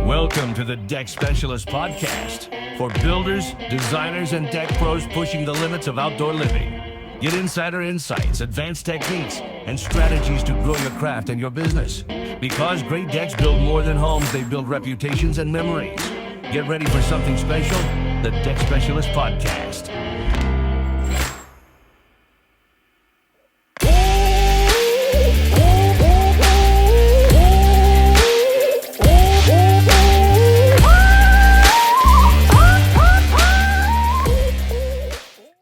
Welcome to the Deck Specialist Podcast for builders, designers, and deck pros pushing the limits of outdoor living. Get insider insights, advanced techniques, and strategies to grow your craft and your business. Because great decks build more than homes, they build reputations and memories. Get ready for something special, the Deck Specialist Podcast.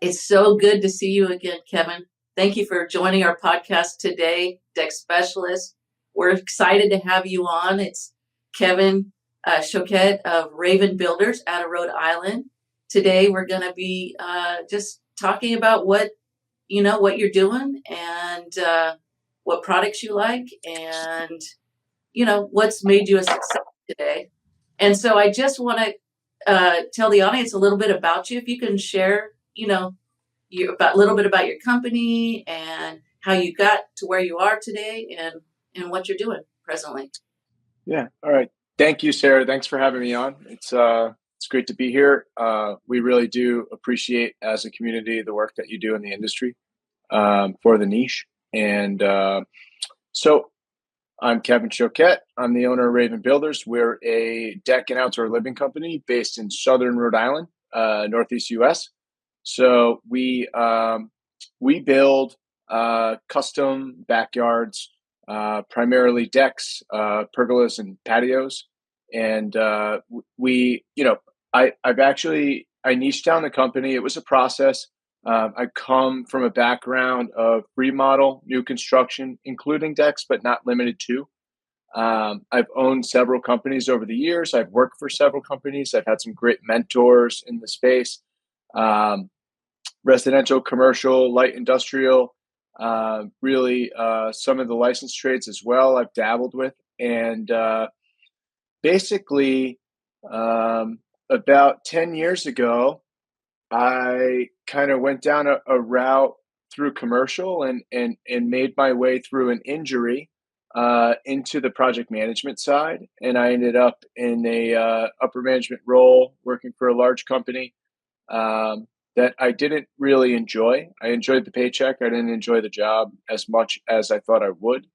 It's so good to see you again, Kevin. Thank you for joining our podcast today, Deck Specialist. We're excited to have you on. It's Kevin Choquette of Ravin Builders out of Rhode Island. Today, we're going to be just talking about what you're doing and what products you like and, what's made you a success today. And so I just want to tell the audience a little bit about you. If you can share a little bit about your company and how you got to where you are today and what you're doing presently. Yeah. All right. Thank you, Sarah. Thanks for having me on. It's great to be here. We really do appreciate as a community the work that you do in the industry for the niche. And so I'm Kevin Choquette. I'm the owner of Ravin Builders. We're a deck and outdoor living company based in Southern Rhode Island, Northeast US. So we build custom backyards, primarily decks, pergolas, and patios. And I niched down the company. It was a process. I come from a background of remodel, new construction, including decks, but not limited to. I've owned several companies over the years. I've worked for several companies. I've had some great mentors in the space. Residential, commercial, light industrial, really some of the licensed trades as well I've dabbled with. And basically, about 10 years ago, I kind of went down a route through commercial and made my way through an injury into the project management side. And I ended up in a upper management role working for a large company that I didn't really enjoy. I enjoyed the paycheck. I didn't enjoy the job as much as I thought I would.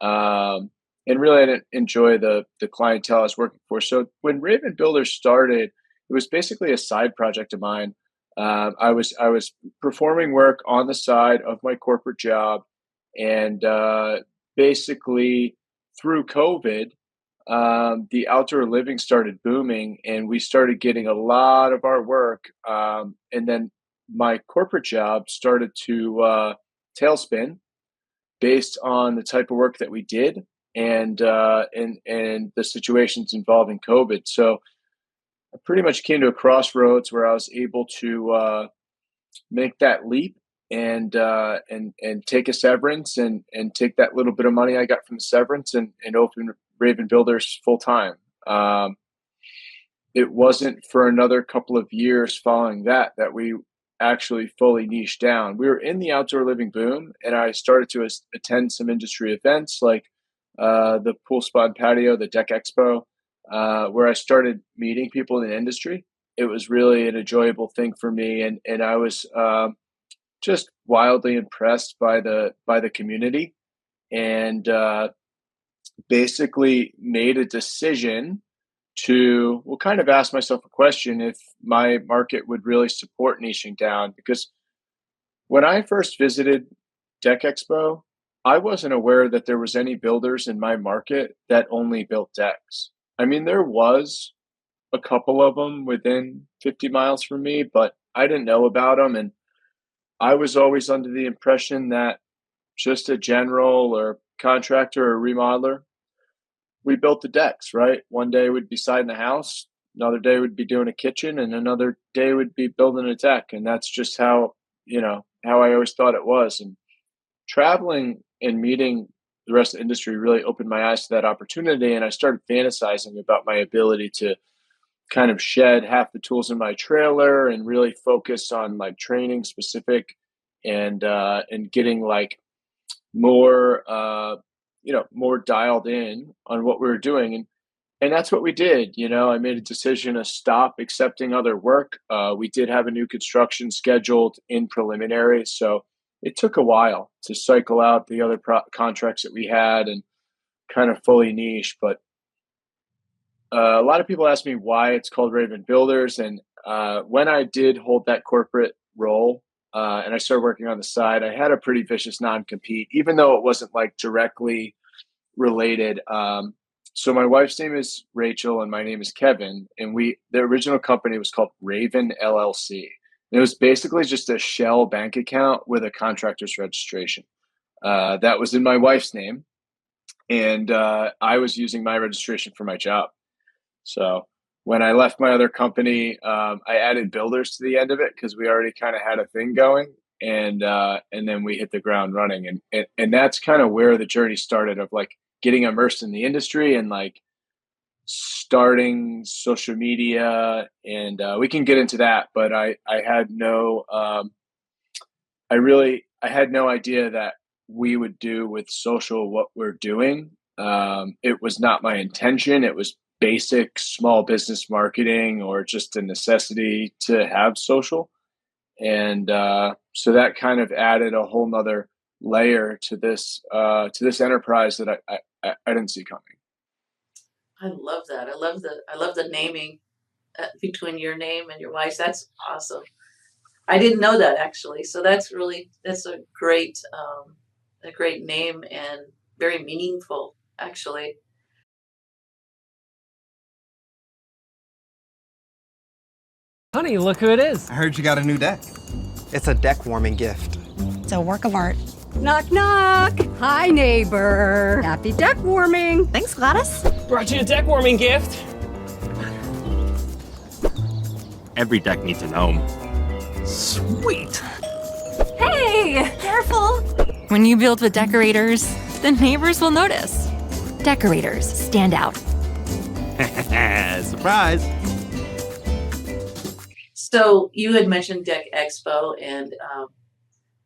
And really, I didn't enjoy the clientele I was working for. So when Ravin Builders started, it was basically a side project of mine. I was performing work on the side of my corporate job. And basically through COVID, the outdoor living started booming and we started getting a lot of our work. And then my corporate job started to tailspin based on the type of work that we did and the situations involving COVID. So I pretty much came to a crossroads where I was able to make that leap and take a severance and take that little bit of money I got from the severance and open Ravin Builders full time. It wasn't for another couple of years following that we actually fully niched down. We were in the outdoor living boom, and I started to attend some industry events like the Pool Spa and Patio, the Deck Expo, where I started meeting people in the industry. It was really an enjoyable thing for me, and I was just wildly impressed by the community, and basically made a decision to kind of ask myself a question if my market would really support niching down. Because when I first visited Deck Expo, I wasn't aware that there was any builders in my market that only built decks. I mean, there was a couple of them within 50 miles from me, but I didn't know about them. And I was always under the impression that just a general or contractor or remodeler, we built the decks, right? One day we'd be siding a house, another day we'd be doing a kitchen, and another day we'd be building a deck. And that's just how I always thought it was. And traveling and meeting the rest of the industry really opened my eyes to that opportunity. And I started fantasizing about my ability to kind of shed half the tools in my trailer and really focus on like training specific and getting like more more dialed in on what we were doing. And that's what we did. I made a decision to stop accepting other work. We did have a new construction scheduled in preliminary. So it took a while to cycle out the other contracts that we had and kind of fully niche. But a lot of people ask me why it's called Ravin Builders. And when I did hold that corporate role and I started working on the side, I had a pretty vicious non-compete, even though it wasn't like directly related. So my wife's name is Rachel and my name is Kevin. And the original company was called Ravin LLC. And it was basically just a shell bank account with a contractor's registration. That was in my wife's name. And I was using my registration for my job. So when I left my other company, I added builders to the end of it because we already kind of had a thing going, and then we hit the ground running, and that's kind of where the journey started of like getting immersed in the industry and like starting social media, and we can get into that. But I had no I had no idea that we would do with social what we're doing. It was not my intention. It was basic small business marketing or just a necessity to have social. And so that kind of added a whole nother layer to this enterprise that I didn't see coming. I love that. I love the naming between your name and your wife's. That's awesome. I didn't know that actually. So that's a great name and very meaningful actually. Honey, look who it is. I heard you got a new deck. It's a deck warming gift. It's a work of art. Knock, knock. Hi, neighbor. Happy deck warming. Thanks, Gladys. Brought you a deck warming gift. Every deck needs a gnome. Sweet. Hey, careful. When you build with decorators, the neighbors will notice. Decorators stand out. Surprise! So you had mentioned Deck Expo, and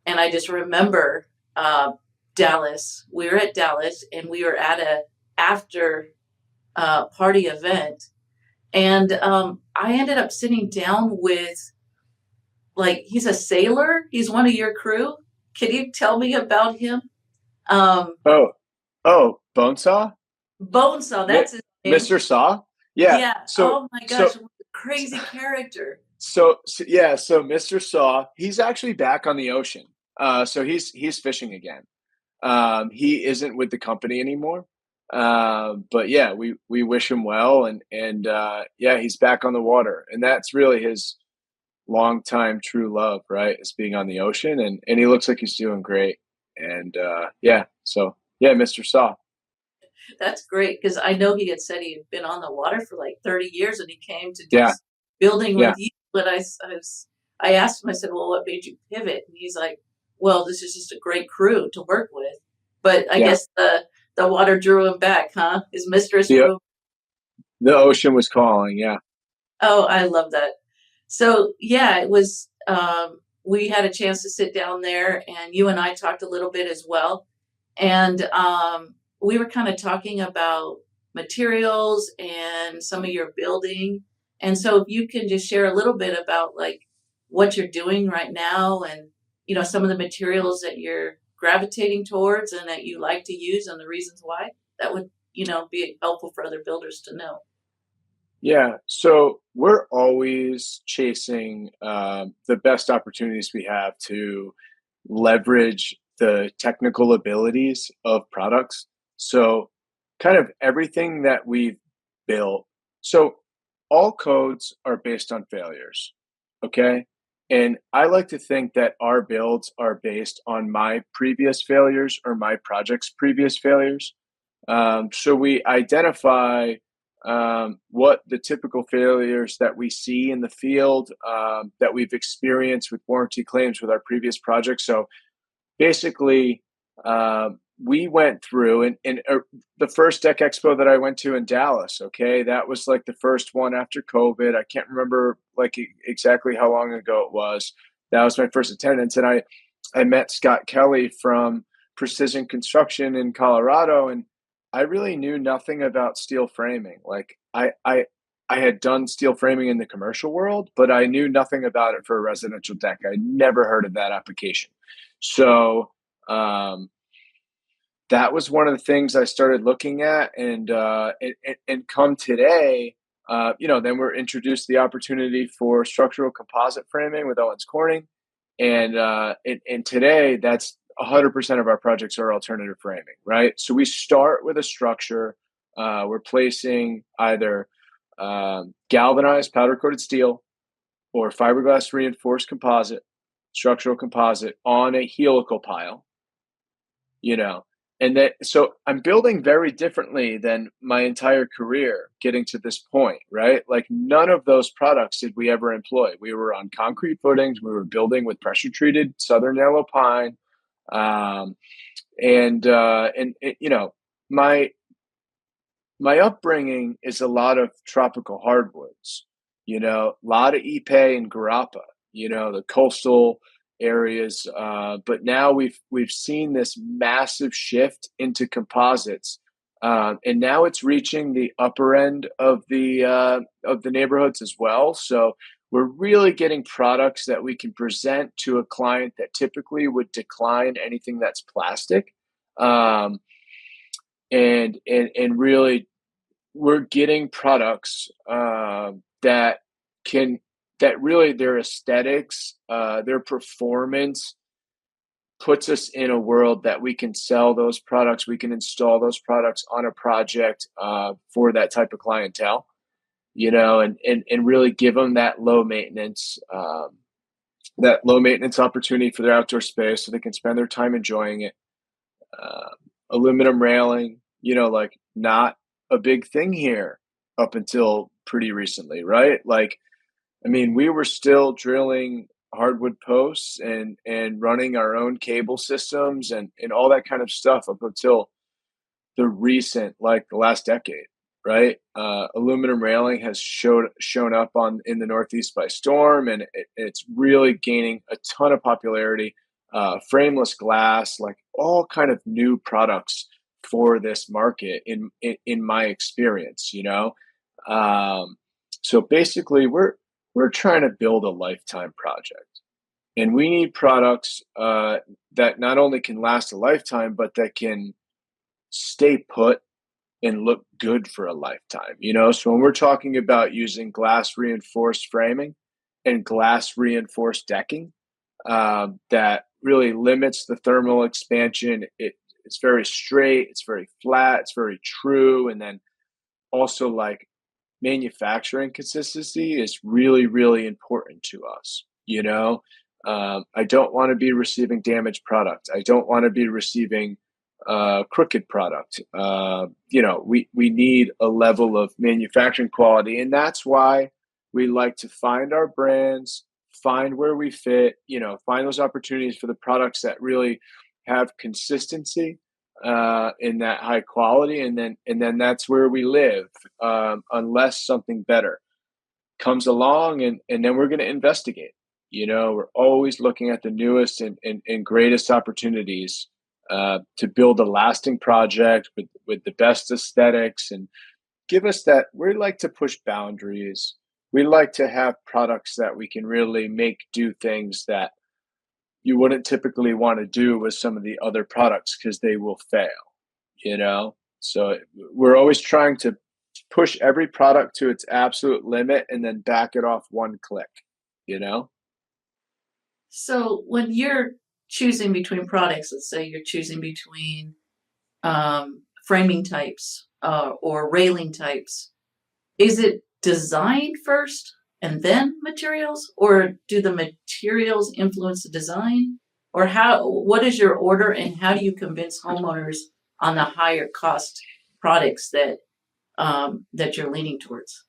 I just remember Dallas. We were at Dallas, and we were at a after party event, and I ended up sitting down with, like, he's a sailor. He's one of your crew. Can you tell me about him? Oh, Bonesaw? Bonesaw, that's his name. Mr. Saw? Yeah. Yeah. So, oh my gosh, what a crazy character. So Mr. Saw, he's actually back on the ocean. So he's fishing again. He isn't with the company anymore. But yeah, we wish him well, and yeah, he's back on the water, and that's really his longtime true love, right? Is being on the ocean, and he looks like he's doing great. And yeah, so yeah, Mr. Saw. That's great, because I know he had said he had been on the water for like 30 years, and he came to just building with you. But I asked him, I said, well, what made you pivot? And he's like, well, this is just a great crew to work with. But I guess the water drew him back, huh? His mistress drew him. The ocean was calling, yeah. Oh, I love that. So yeah, it was, we had a chance to sit down there, and you and I talked a little bit as well. And we were kind of talking about materials and some of your building. And so if you can just share a little bit about like what you're doing right now, and, you know, some of the materials that you're gravitating towards and that you like to use and the reasons why, that would, you know, be helpful for other builders to know. Yeah. So we're always chasing the best opportunities we have to leverage the technical abilities of products. So kind of everything that we've built. So all codes are based on failures. Okay. And I like to think that our builds are based on my previous failures or my project's previous failures. So we identify what the typical failures that we see in the field, that we've experienced with warranty claims with our previous projects. So basically, we went through and the first Deck Expo that I went to in Dallas, okay, that was like the first one after COVID. I can't remember like exactly how long ago it was. That was my first attendance. And I met Scott Kelly from precision construction in Colorado, and I really knew nothing about steel framing. Like I had done steel framing in the commercial world, but I knew nothing about it for a residential deck. I'd never heard of that application. So that was one of the things I started looking at, and come today, then we're introduced the opportunity for structural composite framing with Owens Corning, and today that's 100% of our projects are alternative framing, right? So we start with a structure. We're placing either galvanized powder coated steel or fiberglass reinforced composite, structural composite on a helical pile, and that, so I'm building very differently than my entire career getting to this point, right? Like none of those products did we ever employ. We were on concrete footings. We were building with pressure treated southern yellow pine. My my upbringing is a lot of tropical hardwoods, a lot of Ipe and Garapa, the coastal areas. But now we've seen this massive shift into composites, and now it's reaching the upper end of the neighborhoods as well. So we're really getting products that we can present to a client that typically would decline anything that's plastic. And really we're getting products that really their aesthetics, their performance puts us in a world that we can sell those products, we can install those products on a project for that type of clientele, and really give them that low maintenance opportunity for their outdoor space so they can spend their time enjoying it. Aluminum railing, like not a big thing here up until pretty recently, right? Like, I mean, we were still drilling hardwood posts and running our own cable systems and all that kind of stuff up until the last decade, right? Aluminum railing has shown up in the Northeast by storm, and it's really gaining a ton of popularity. Frameless glass, like all kind of new products for this market in my experience, so basically we're trying to build a lifetime project, and we need products that not only can last a lifetime, but that can stay put and look good for a lifetime, so when we're talking about using glass reinforced framing and glass reinforced decking, that really limits the thermal expansion. It's very straight, it's very flat, it's very true. And then also like manufacturing consistency is really, really important to us. I don't want to be receiving damaged product. I don't want to be receiving crooked product. We need a level of manufacturing quality. And that's why we like to find our brands, find where we fit, find those opportunities for the products that really have consistency in that high quality, and then that's where we live, unless something better comes along, and then we're going to investigate. We're always looking at the newest and greatest opportunities to build a lasting project with the best aesthetics, and give us that. We like to push boundaries. We like to have products that we can really do things that you wouldn't typically want to do with some of the other products because they will fail, So we're always trying to push every product to its absolute limit and then back it off one click, So when you're choosing between products, let's say you're choosing between framing types or railing types, is it design first and then materials, or do the materials influence the design? Or what is your order, and how do you convince homeowners on the higher cost products that you're leaning towards?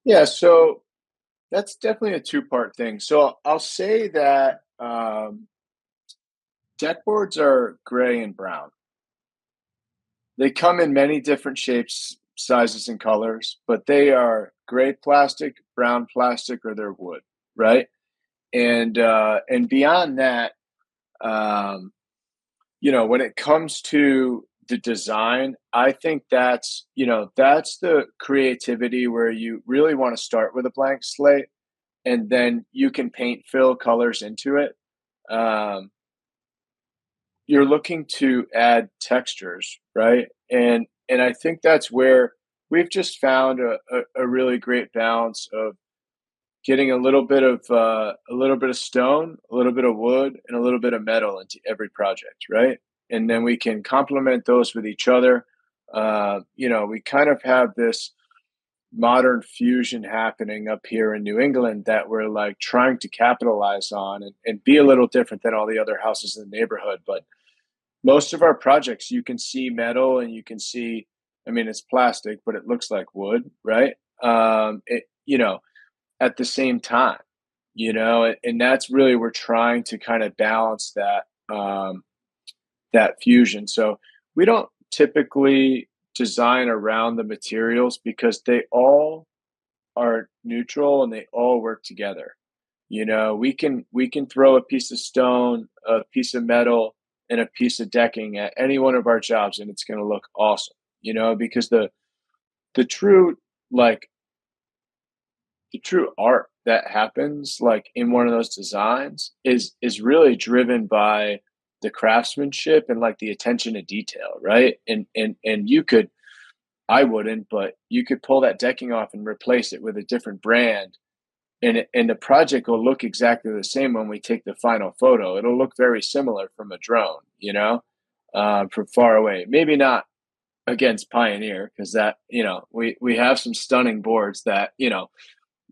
Yeah, so that's definitely a two-part thing. So I'll say that deck boards are gray and brown. They come in many different shapes, sizes, and colors, but they are gray plastic, brown plastic, or they're wood, right? And beyond that, when it comes to the design, I think that's the creativity where you really want to start with a blank slate and then you can paint fill colors into it. Um, you're looking to add textures, right? And I think that's where we've just found a really great balance of getting a little bit of stone, a little bit of wood, and a little bit of metal into every project, right? And then we can complement those with each other. We kind of have this modern fusion happening up here in New England that we're like trying to capitalize on and be a little different than all the other houses in the neighborhood. But most of our projects, you can see metal and you can see, I mean, it's plastic, but it looks like wood, right? At the same time, and that's really, we're trying to kind of balance that fusion. So we don't typically design around the materials because they all are neutral and they all work together. We can throw a piece of stone, a piece of metal, and a piece of decking at any one of our jobs and it's going to look awesome. Because the true like the true art that happens like in one of those designs is really driven by the craftsmanship and like the attention to detail, right? And you could, I wouldn't, but you could pull that decking off and replace it with a different brand, and the project will look exactly the same when we take the final photo. It'll look very similar from a drone, from far away. Maybe not against Pioneer because that we have some stunning boards that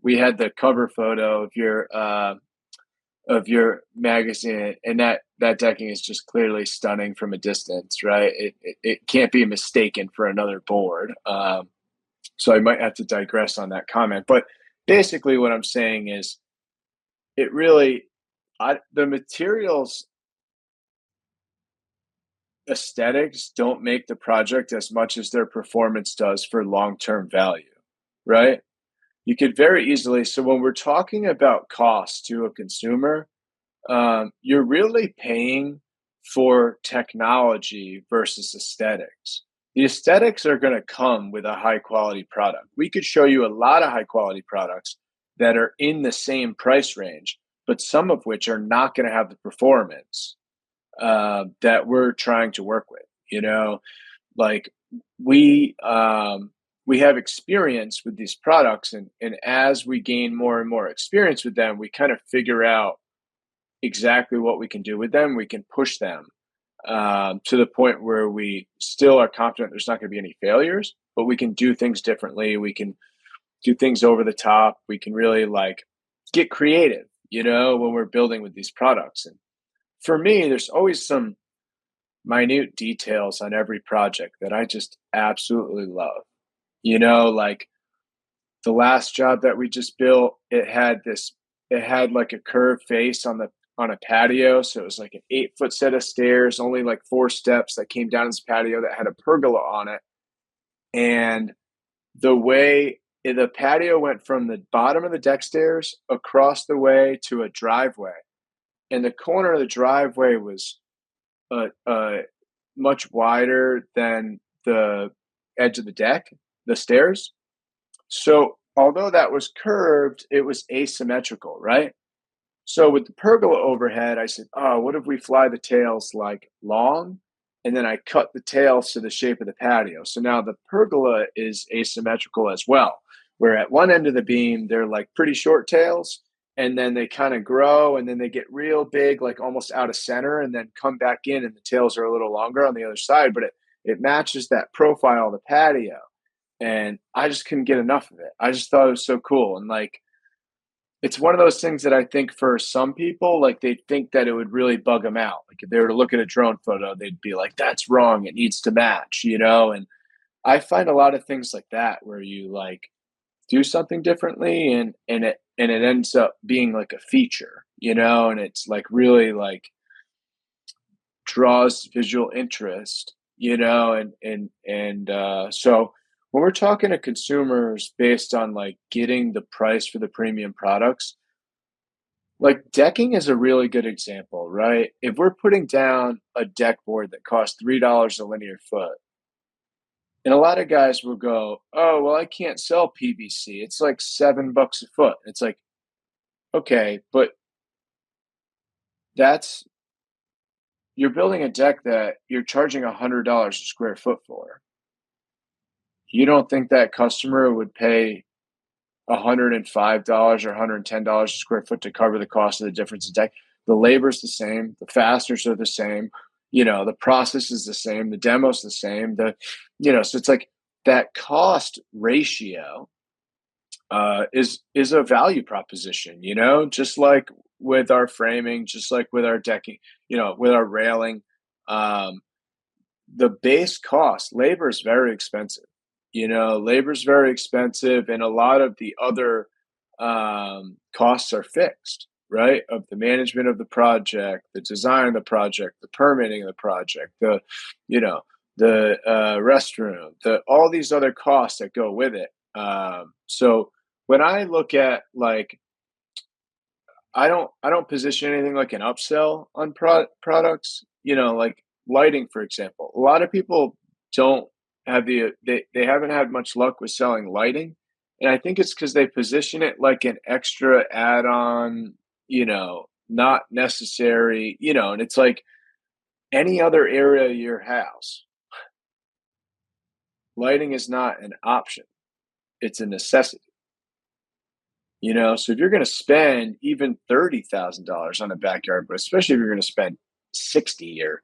we had the cover photo of your magazine, and that decking is just clearly stunning from a distance, right? It can't be mistaken for another board. So I might have to digress on that comment, but basically what I'm saying is it really, the materials aesthetics don't make the project as much as their performance does for long-term value, right? You could very easily, so when we're talking about cost to a consumer, you're really paying for technology versus aesthetics. The aesthetics are going to come with a high quality product. We could show you a lot of high quality products that are in the same price range, but some of which are not going to have the performance that we're trying to work with. Like we have experience with these products, and as we gain more and more experience with them, we kind of figure out exactly what we can do with them. We can push them to the point where we still are confident there's not going to be any failures, but we can do things differently. We can do things over the top. We can really like get creative, when we're building with these products. And for me, there's always some minute details on every project that I just absolutely love. Like the last job that we just built, it had like a curved face on a patio. So it was like an 8-foot set of stairs, only like 4 steps that came down this patio that had a pergola on it. And the way the patio went from the bottom of the deck stairs across the way to a driveway. And the corner of the driveway was much wider than the edge of the deck, the stairs. So although that was curved, it was asymmetrical, right? So with the pergola overhead, I said, oh, what if we fly the tails like long? And then I cut the tails to the shape of the patio. So now the pergola is asymmetrical as well, where at one end of the beam, they're like pretty short tails, and then they kind of grow, and then they get real big, like almost out of center, and then come back in, and the tails are a little longer on the other side, but it matches that profile of the patio. And I just couldn't get enough of it. I just thought it was so cool. And like, it's one of those things that I think for some people, like they think that it would really bug them out. Like if they were to look at a drone photo, they'd be like, that's wrong. It needs to match, And I find a lot of things like that where you like do something differently and it ends up being like a feature, and it's like really like draws visual interest, so when we're talking to consumers based on like getting the price for the premium products, Like decking is a really good example, right? If we're putting down a deck board that costs $3 a linear foot, and a lot of guys will go, "Oh, well, I can't sell PVC. It's like $7 a foot." It's like, okay, but that's you're building a deck that you're charging $100 a square foot for. You don't think that customer would pay $105 or $110 a square foot to cover the cost of the difference in deck? The labor's the same, the fasteners are the same, the process is the same, the demo's the same, so it's like that cost ratio is a value proposition, just like with our framing, just like with our decking, with our railing. Um, the base cost, labor is very expensive. Labor is very expensive, and a lot of the other costs are fixed, right? Of the management of the project, the design of the project, the permitting of the project, you know, the restroom, all these other costs that go with it. So when I look at like, I don't position anything like an upsell on products. Like lighting, for example. A lot of people don't have they haven't had much luck with selling lighting, and I think it's because they position it like an extra add-on. Not necessary. And it's like any other area of your house. Lighting is not an option; it's a necessity. So if you're going to spend even $30,000 on a backyard, but especially if you're going to spend 60 or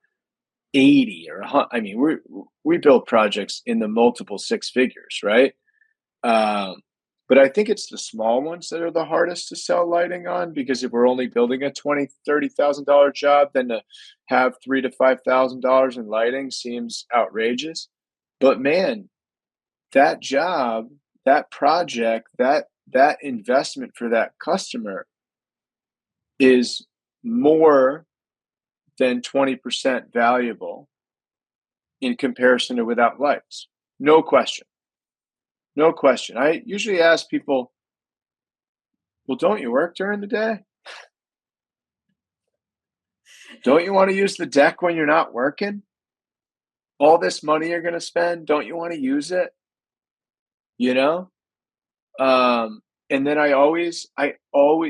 80 or I mean, we build projects in the multiple six figures, right? But I think it's the small ones that are the hardest to sell lighting on, because if we're only building a $20,000-$30,000 job, then to have $3,000 to $5,000 in lighting seems outrageous. But man, that job, that project, that investment for that customer is more than 20% valuable in comparison to without lights. No question. No question. I usually ask people, well, don't you work during the day? Don't you want to use the deck when you're not working? All this money you're going to spend, don't you want to use it? You know? And then I always,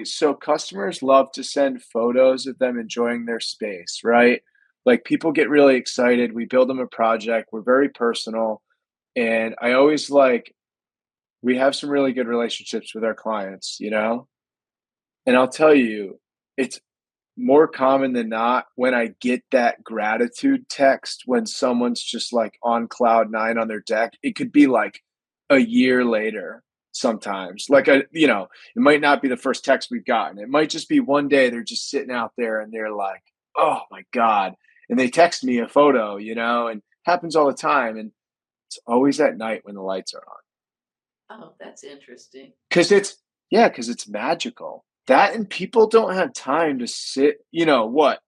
so customers love to send photos of them enjoying their space, right? Like people get really excited. We build them a project. We're very personal. And I always we have some really good relationships with our clients, And I'll tell you, it's more common than not when I get that gratitude text when someone's just like on cloud nine on their deck. It could be like a year later sometimes. It might not be the first text we've gotten. It might just be one day they're just sitting out there and they're like, oh my God. And they text me a photo, and happens all the time. And it's always at night when the lights are on. Oh, that's interesting. Because it's magical. That, and people don't have time to sit,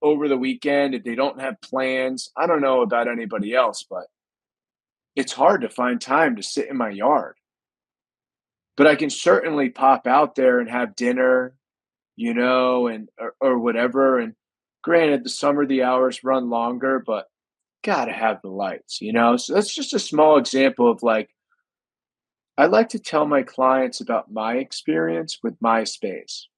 over the weekend if they don't have plans. I don't know about anybody else, but it's hard to find time to sit in my yard. But I can certainly pop out there and have dinner, and or whatever. And granted, the summer the hours run longer, but gotta have the lights, So that's just a small example of I like to tell my clients about my experience with my space,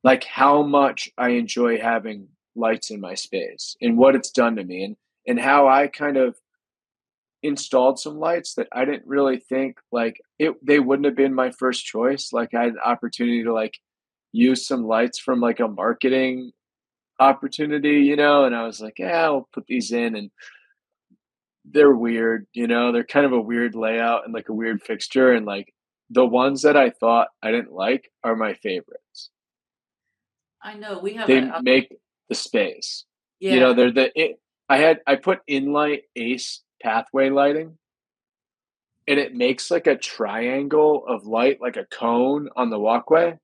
like how much I enjoy having lights in my space and what it's done to me, and how I kind of installed some lights that I didn't really think they wouldn't have been my first choice. Like I had an opportunity to use some lights from a marketing opportunity, and I was like, yeah, I'll put these in, and they're weird, they're kind of a weird layout and a weird fixture, and the ones that I thought I didn't like are my favorites. I know we have They make the space. yeah. I put Inlight Ace pathway lighting, and it makes a triangle of light, like a cone on the walkway.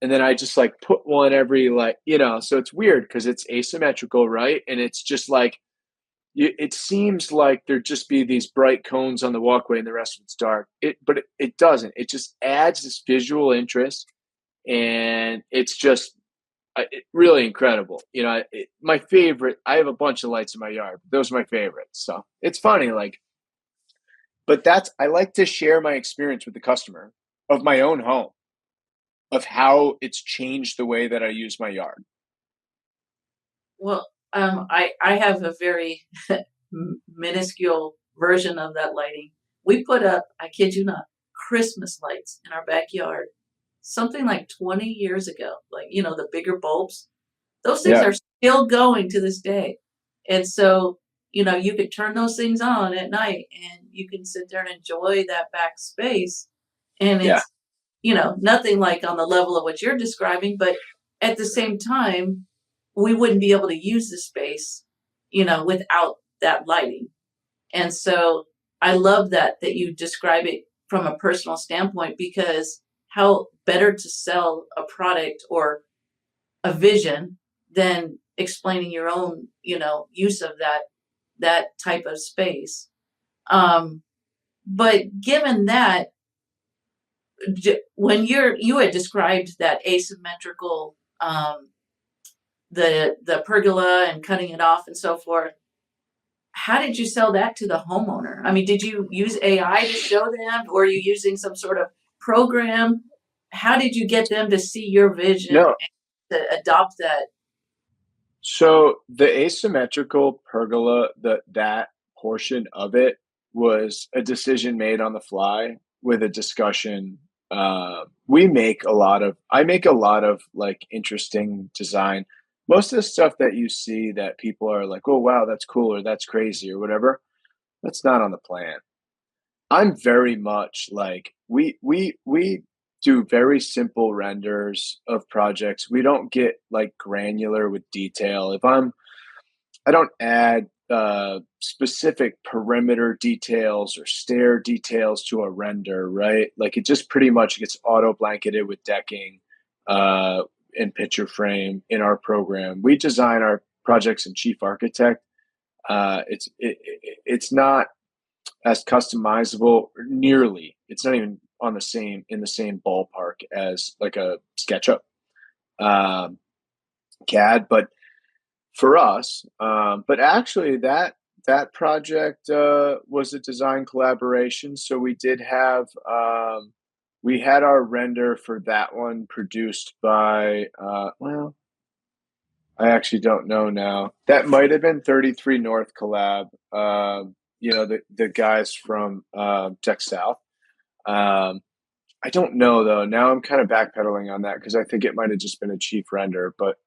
And then I just put one every so it's weird because it's asymmetrical, right? And it's just it seems like there'd just be these bright cones on the walkway and the rest of it's dark. But it doesn't. It just adds this visual interest. and it's just really incredible. My favorite. I have a bunch of lights in my yard. Those are my favorites. So it's funny, like, but I like to share my experience with the customer of my own home, of how it's changed the way that I use my yard. Well, I have a very minuscule version of that lighting. We put up, I kid you not, Christmas lights in our backyard, something like 20 years ago. Like, the bigger bulbs. Those things Yeah, are still going to this day. And so, you could turn those things on at night and you can sit there and enjoy that back space. And yeah, it's, nothing like on the level of what you're describing, but at the same time, we wouldn't be able to use the space, without that lighting. And so I love that you describe it from a personal standpoint, because how better to sell a product or a vision than explaining your own, use of that type of space. But given that, when you had described that asymmetrical, the pergola and cutting it off and so forth, how did you sell that to the homeowner? I mean, did you use AI to show them, or are you using some sort of program? How did you get them to see your vision no. and to adopt that? So the asymmetrical pergola, that portion of it was a decision made on the fly with a discussion. I make a lot of like interesting design. Most of the stuff that you see that people are like, oh wow, that's cool, or that's crazy, or whatever, that's not on the plan. I'm very much like, we do very simple renders of projects. We don't get like granular with detail. I don't add specific perimeter details or stair details to a render, right? Like, it just pretty much gets auto blanketed with decking and picture frame in our program. We design our projects in Chief Architect. It's not as customizable nearly. It's not even in the same ballpark as like a SketchUp, CAD, but for us, but actually that project was a design collaboration. So we had our render for that one produced by well, I actually don't know now. That might have been 33 North collab. The guys from Tech South. I don't know though. Now I'm kind of backpedaling on that because I think it might have just been a cheap render, but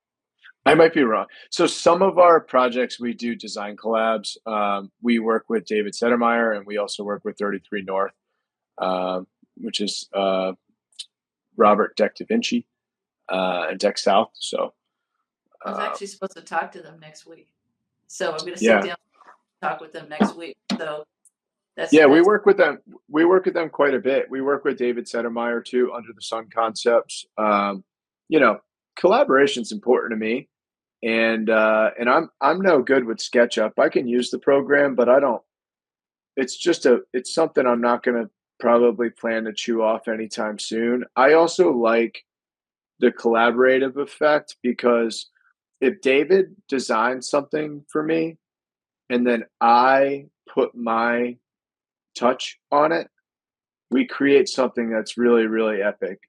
I might be wrong. So some of our projects we do design collabs. We work with David Settermeyer, and we also work with 33 North, which is Robert Deck Da Vinci and Deck South. So I was actually supposed to talk to them next week. So I'm going to sit yeah, down and talk with them next week. So yeah, we that's work with them. We work with them quite a bit. We work with David Settermeyer too, Under the Sun Concepts. Collaboration's important to me. And I'm no good with SketchUp. I can use the program, but I don't. It's something I'm not going to probably plan to chew off anytime soon. I also like the collaborative effect, because if David designs something for me and then I put my touch on it, we create something that's really, really epic.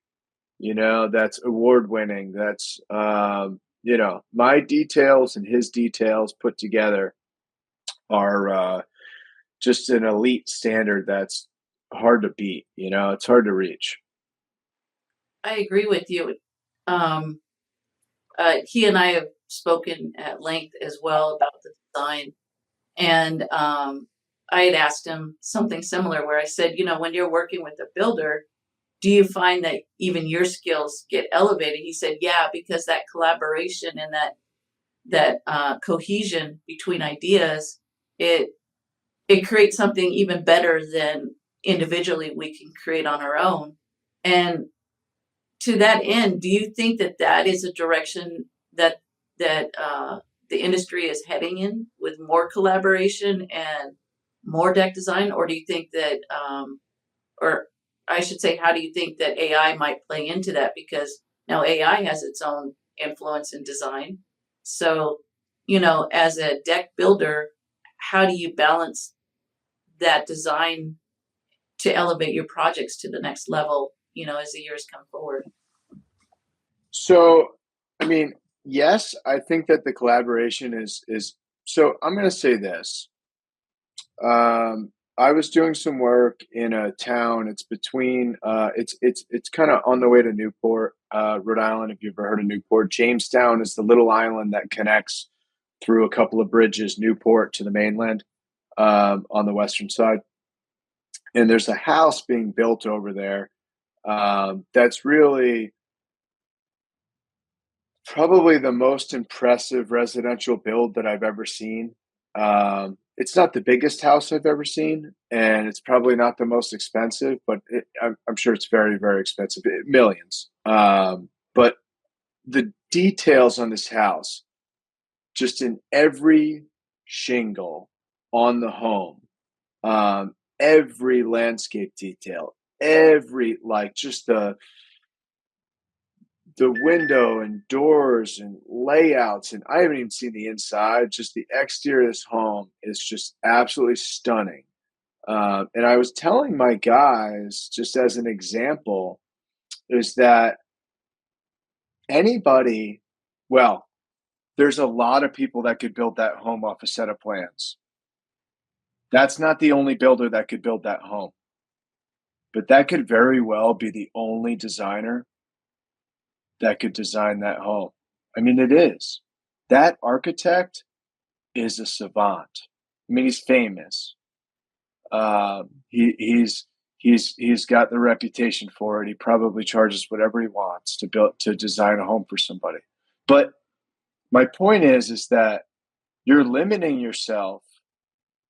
That's award winning. That's my details and his details put together are just an elite standard that's hard to beat. It's hard to reach. I agree with you. Um, he and I have spoken at length as well about the design, and I had asked him something similar where I said, when you're working with a builder, do you find that even your skills get elevated? He said, yeah, because that collaboration and that cohesion between ideas, it creates something even better than individually we can create on our own. And to that end, do you think that is a direction that the industry is heading in, with more collaboration and more deck design, or do you think or I should say, how do you think that AI might play into that? Because Now AI has its own influence in design. So, as a deck builder, how do you balance that design to elevate your projects to the next level, as the years come forward? So, I mean, yes, I think that the collaboration is so I'm going to say this. I was doing some work in a town. It's between it's kind of on the way to Newport, Rhode Island, if you've ever heard of Newport. Jamestown is the little island that connects through a couple of bridges, Newport to the mainland, on the western side. And there's a house being built over there, that's really probably the most impressive residential build that I've ever seen. It's not the biggest house I've ever seen, and it's probably not the most expensive, but I'm sure it's very, very expensive, millions. But the details on this house, just in every shingle on the home, every landscape detail, every like just the window and doors and layouts, and I haven't even seen the inside. Just the exterior of this home is just absolutely stunning. And I was telling my guys, just as an example, is that anybody, well, there's a lot of people that could build that home off a set of plans. That's not the only builder that could build that home, but that could very well be the only designer that could design that home. I mean, it is. That architect is a savant. I mean, he's famous. He's got the reputation for it. He probably charges whatever he wants to design a home for somebody. But my point is that you're limiting yourself,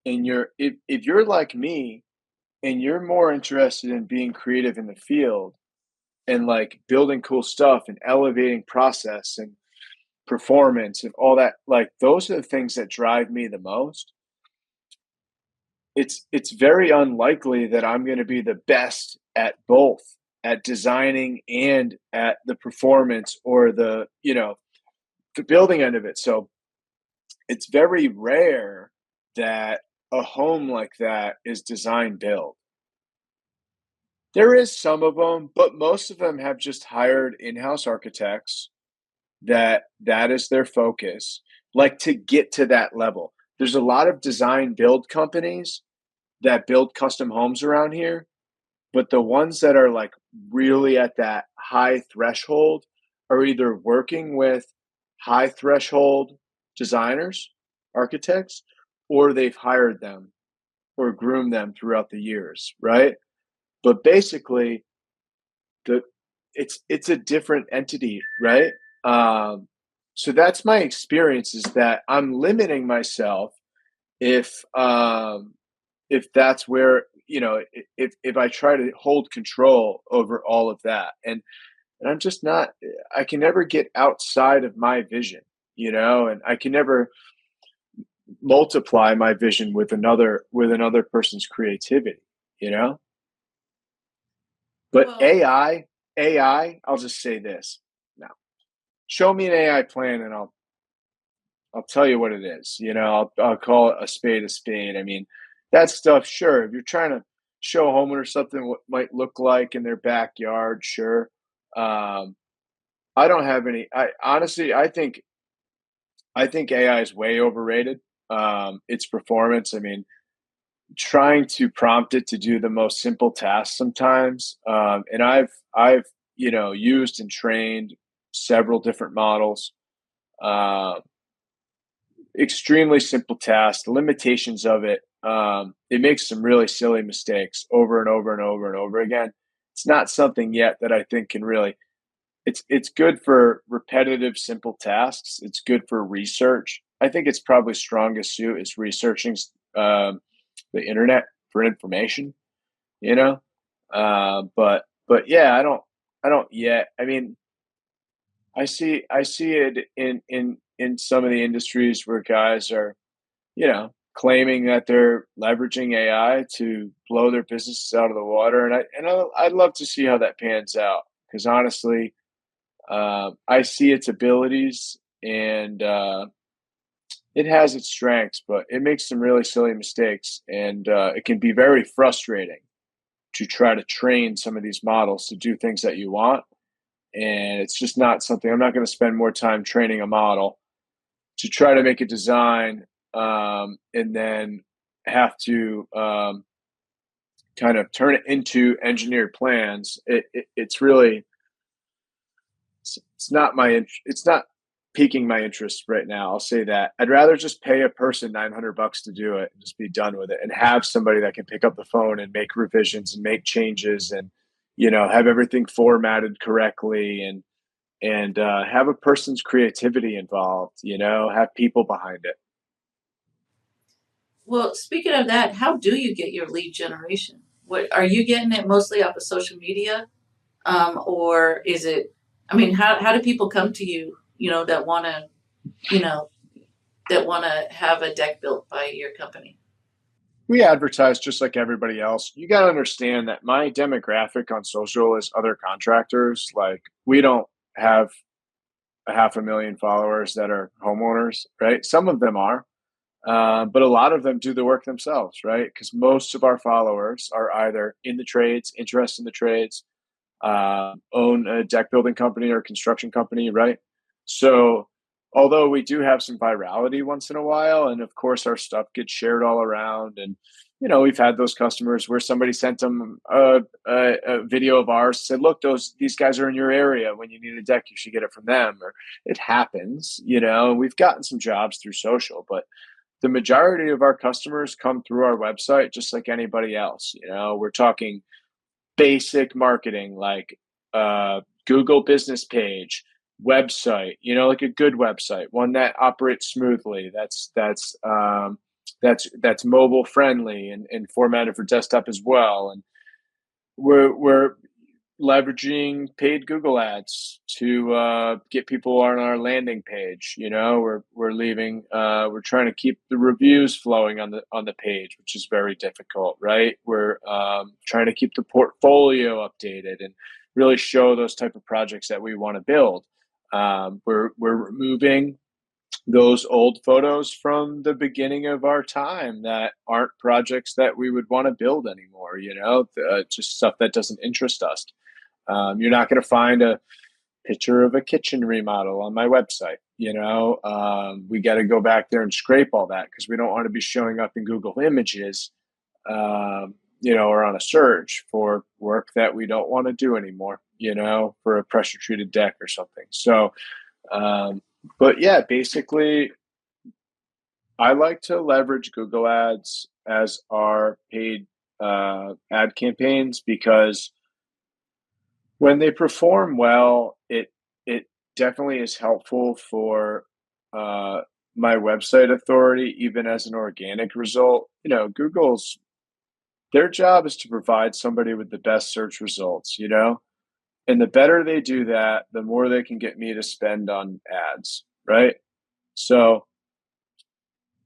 and if you're like me and you're more interested in being creative in the field and like building cool stuff and elevating process and performance and all that, like those are the things that drive me the most. It's very unlikely that I'm going to be the best at both, at designing and at the performance or the building end of it. So it's very rare that a home like that is design build. There is some of them, but most of them have just hired in-house architects that is their focus, like to get to that level. There's a lot of design build companies that build custom homes around here, but the ones that are like really at that high threshold are either working with high threshold designers, architects, or they've hired them or groomed them throughout the years, right? But basically, it's a different entity, right? So that's my experience, is that I'm limiting myself if that's where if I try to hold control over all of that, and I'm just not. I can never get outside of my vision, and I can never multiply my vision with another person's creativity, But Well, AI, I'll just say this now. Show me an AI plan and I'll tell you what it is. I'll call it a spade a spade. I mean, that stuff, sure. If you're trying to show a homeowner something what might look like in their backyard, sure. I don't have any. I honestly, I think AI is way overrated. Its performance. I mean, trying to prompt it to do the most simple tasks sometimes. And I've used and trained several different models. Extremely simple tasks. The limitations of it. It makes some really silly mistakes over and over and over and over again. It's not something yet that I think can really. It's good for repetitive, simple tasks. It's good for research. I think its probably strongest suit is researching the internet for information, but yeah, I don't yet. I mean, I see it in some of the industries where guys are, claiming that they're leveraging AI to blow their businesses out of the water, and I'd love to see how that pans out, because honestly, I see its abilities, and it has its strengths, but it makes some really silly mistakes, and it can be very frustrating to try to train some of these models to do things that you want. And it's just not something I'm not going to spend more time training a model to try to make a design, and then have to kind of turn it into engineered plans. It's really it's not it's not piquing my interest right now. I'll say that. I'd rather just pay a person $900 to do it and just be done with it, and have somebody that can pick up the phone and make revisions and make changes, and have everything formatted correctly, and have a person's creativity involved. Have people behind it. Well, speaking of that, how do you get your lead generation? What are you getting it mostly off of social media? Or is it, I mean, how do people come to you, that want to, you know, have a deck built by your company? We advertise just like everybody else. You got to understand that my demographic on social is other contractors. Like, we don't have a 500,000 followers that are homeowners, right? Some of them are, but a lot of them do the work themselves, right? Because most of our followers are either in the trades, interested in the trades, own a deck building company or construction company, right? So, although we do have some virality once in a while, and of course our stuff gets shared all around, and we've had those customers where somebody sent them a video of ours, said, "Look, these guys are in your area. When you need a deck, you should get it from them." Or it happens, We've gotten some jobs through social, but the majority of our customers come through our website, just like anybody else. We're talking basic marketing, like Google business page, website, like a good website, one that operates smoothly, that's mobile friendly and formatted for desktop as well. And we're leveraging paid Google ads to get people on our landing page. We're trying to keep the reviews flowing on the page, which is very difficult, right? We're trying to keep the portfolio updated and really show those type of projects that we want to build. We're removing those old photos from the beginning of our time that aren't projects that we would want to build anymore. Just stuff that doesn't interest us. You're not going to find a picture of a kitchen remodel on my website. We got to go back there and scrape all that because we don't want to be showing up in Google Images, or on a search for work that we don't want to do anymore, for a pressure treated deck or something. So, but yeah, basically, I like to leverage Google ads as our paid ad campaigns, because when they perform well, it definitely is helpful for my website authority, even as an organic result. Google's, their job is to provide somebody with the best search results, and the better they do that, the more they can get me to spend on ads, right? So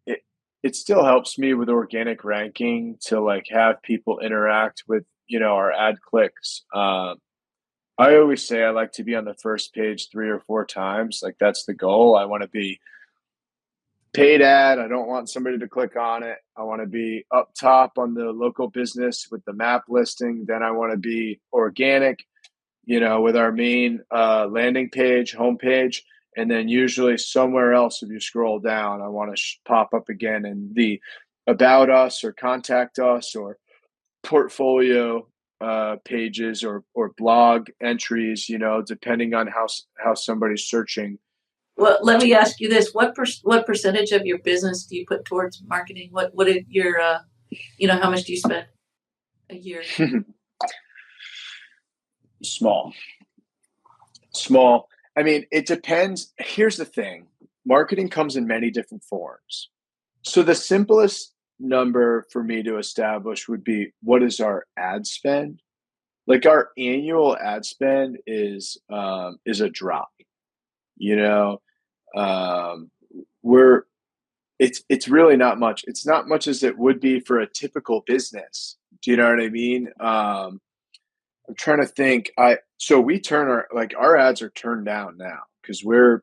it still helps me with organic ranking to have people interact with, our ad clicks. I always say I like to be on the first page 3 or 4 times. Like, that's the goal. I want to be paid ad. I don't want somebody to click on it. I want to be up top on the local business with the map listing. Then I want to be organic, with our main landing page, homepage. And then usually somewhere else, if you scroll down, I want to pop up again in the about us or contact us or portfolio pages or blog entries, depending on how somebody's searching. Well, let me ask you this: what percentage of your business do you put towards marketing? What did your how much do you spend a year? Small. I mean, it depends. Here's the thing: marketing comes in many different forms. So the simplest number for me to establish would be, what is our ad spend? Like, our annual ad spend is a drop. It's really not much. It's not much as it would be for a typical business. Do you know what I mean? I'm trying to think. So we turn our ads are turned down now because we're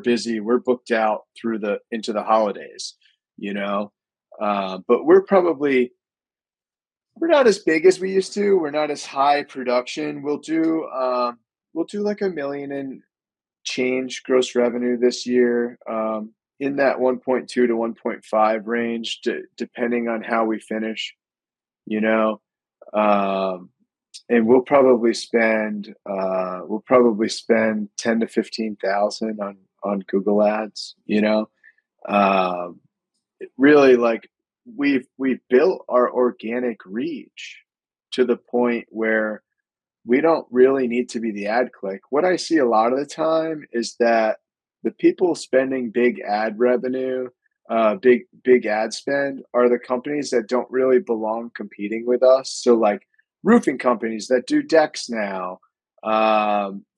busy. We're booked out through into the holidays, you know. But we're not as big as we used to. We're not as high production. We'll do like 1 million in change gross revenue this year, in that 1.2 to 1.5 range, depending on how we finish, you know. Um, and we'll probably spend 10 to 15,000 on Google Ads, you know. Um, really, like, we've built our organic reach to the point where we don't really need to be the ad click. What I see a lot of the time is that the people spending big ad revenue, big ad spend, are the companies that don't really belong competing with us. So like roofing companies that do decks now,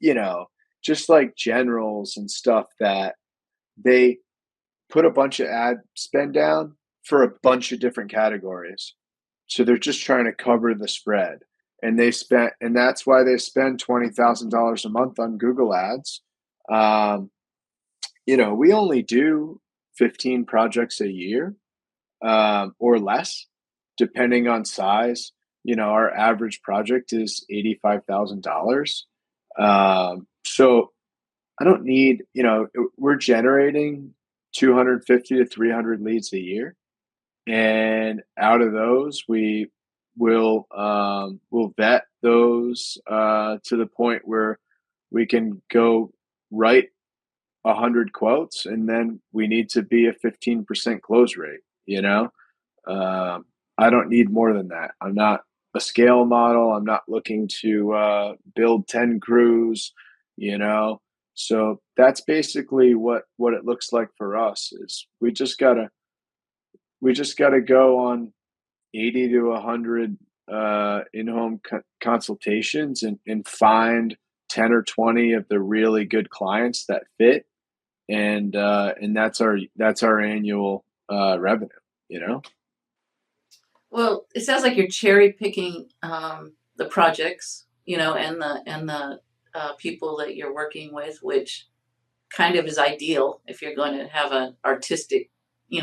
you know, just like generals and stuff that they put a bunch of ad spend down for a bunch of different categories. So they're just trying to cover the spread. And that's why they spend $20,000 a month on Google Ads. Um, you know, we only do 15 projects a year, or less, depending on size. You know, our average project is $85,000. So I don't need, you know, we're generating 250 to 300 leads a year. And out of those, we'll vet those to the point where we can go write 100 quotes, and then we need to be a 15% close rate. You know, I don't need more than that. I'm not a scale model. I'm not looking to build 10 crews. You know, so that's basically what it looks like for us. Is we just gotta go on 80 to 100 in-home consultations, and find 10 or 20 of the really good clients that fit, and that's our annual revenue, you know. Well, it sounds like you're cherry picking the projects, and the people that you're working with, which kind of is ideal if you're going to have an artistic,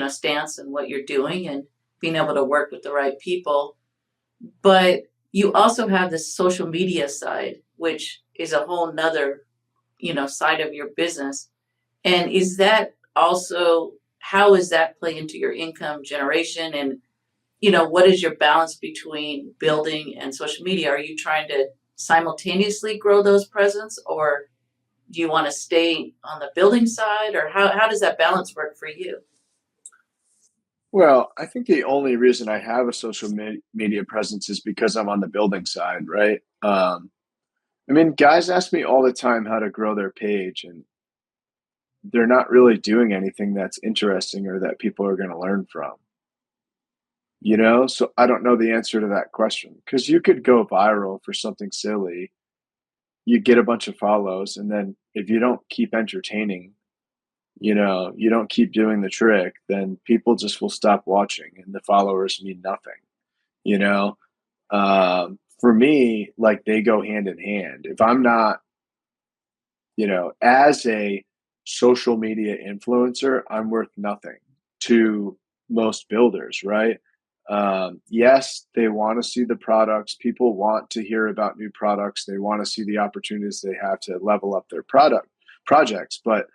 stance in what you're doing and being able to work with the right people. But you also have this social media side, which is a whole nother, side of your business. And is that also, how does that play into your income generation? And, what is your balance between building and social media? Are you trying to simultaneously grow those presence, or do you want to stay on the building side, or how does that balance work for you? Well, I think the only reason I have a social media presence is because I'm on the building side, right? I mean, guys ask me all the time how to grow their page, and they're not really doing anything that's interesting or that people are going to learn from. You know, so I don't know the answer to that question, because you could go viral for something silly, you get a bunch of follows, and then if you don't keep entertaining, you don't keep doing the trick, then people just will stop watching and the followers mean nothing, you know? For me, like, they go hand in hand. If I'm not, as a social media influencer, I'm worth nothing to most builders, right? Yes, they want to see the products. People want to hear about new products. They want to see the opportunities they have to level up their projects. But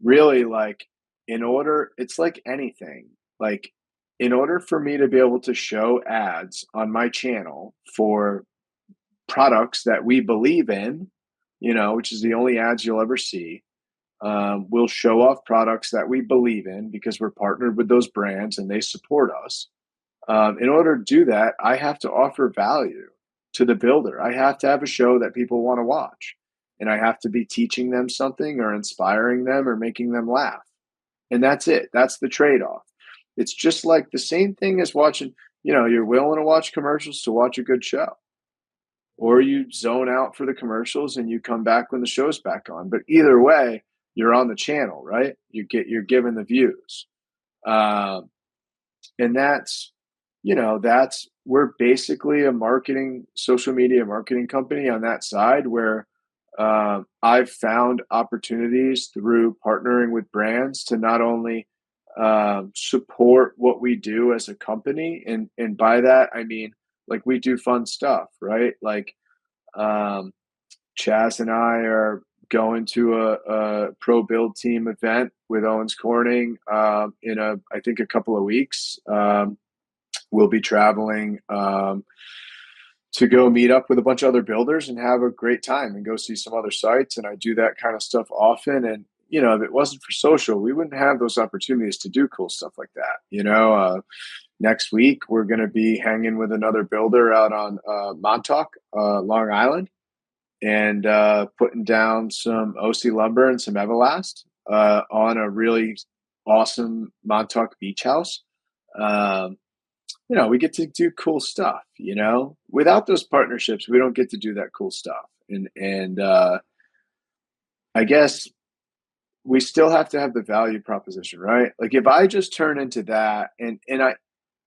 really, like, it's like anything. Like, in order for me to be able to show ads on my channel for products that we believe in, which is the only ads you'll ever see. We'll show off products that we believe in because we're partnered with those brands and they support us. In order to do that, I have to offer value to the builder. I have to have a show that people want to watch, and I have to be teaching them something or inspiring them or making them laugh. And that's it. That's the trade-off. It's just like the same thing as watching, you're willing to watch commercials to watch a good show, or you zone out for the commercials and you come back when the show's back on. But either way, you're on the channel, right? You're given the views. And we're basically a social media marketing company on that side where I've found opportunities through partnering with brands to not only support what we do as a company, and by that I mean like we do fun stuff, right? Like um, Chaz and I are going to a pro build team event with Owens Corning in I think a couple of weeks. We'll be traveling to go meet up with a bunch of other builders and have a great time and go see some other sites. And I do that kind of stuff often. And, if it wasn't for social, we wouldn't have those opportunities to do cool stuff like that. Next week, we're going to be hanging with another builder out on Montauk, Long Island, and putting down some OC lumber and some Everlast on a really awesome Montauk beach house. We get to do cool stuff, without those partnerships, we don't get to do that cool stuff. And I guess we still have to have the value proposition, right? Like if I just turn into that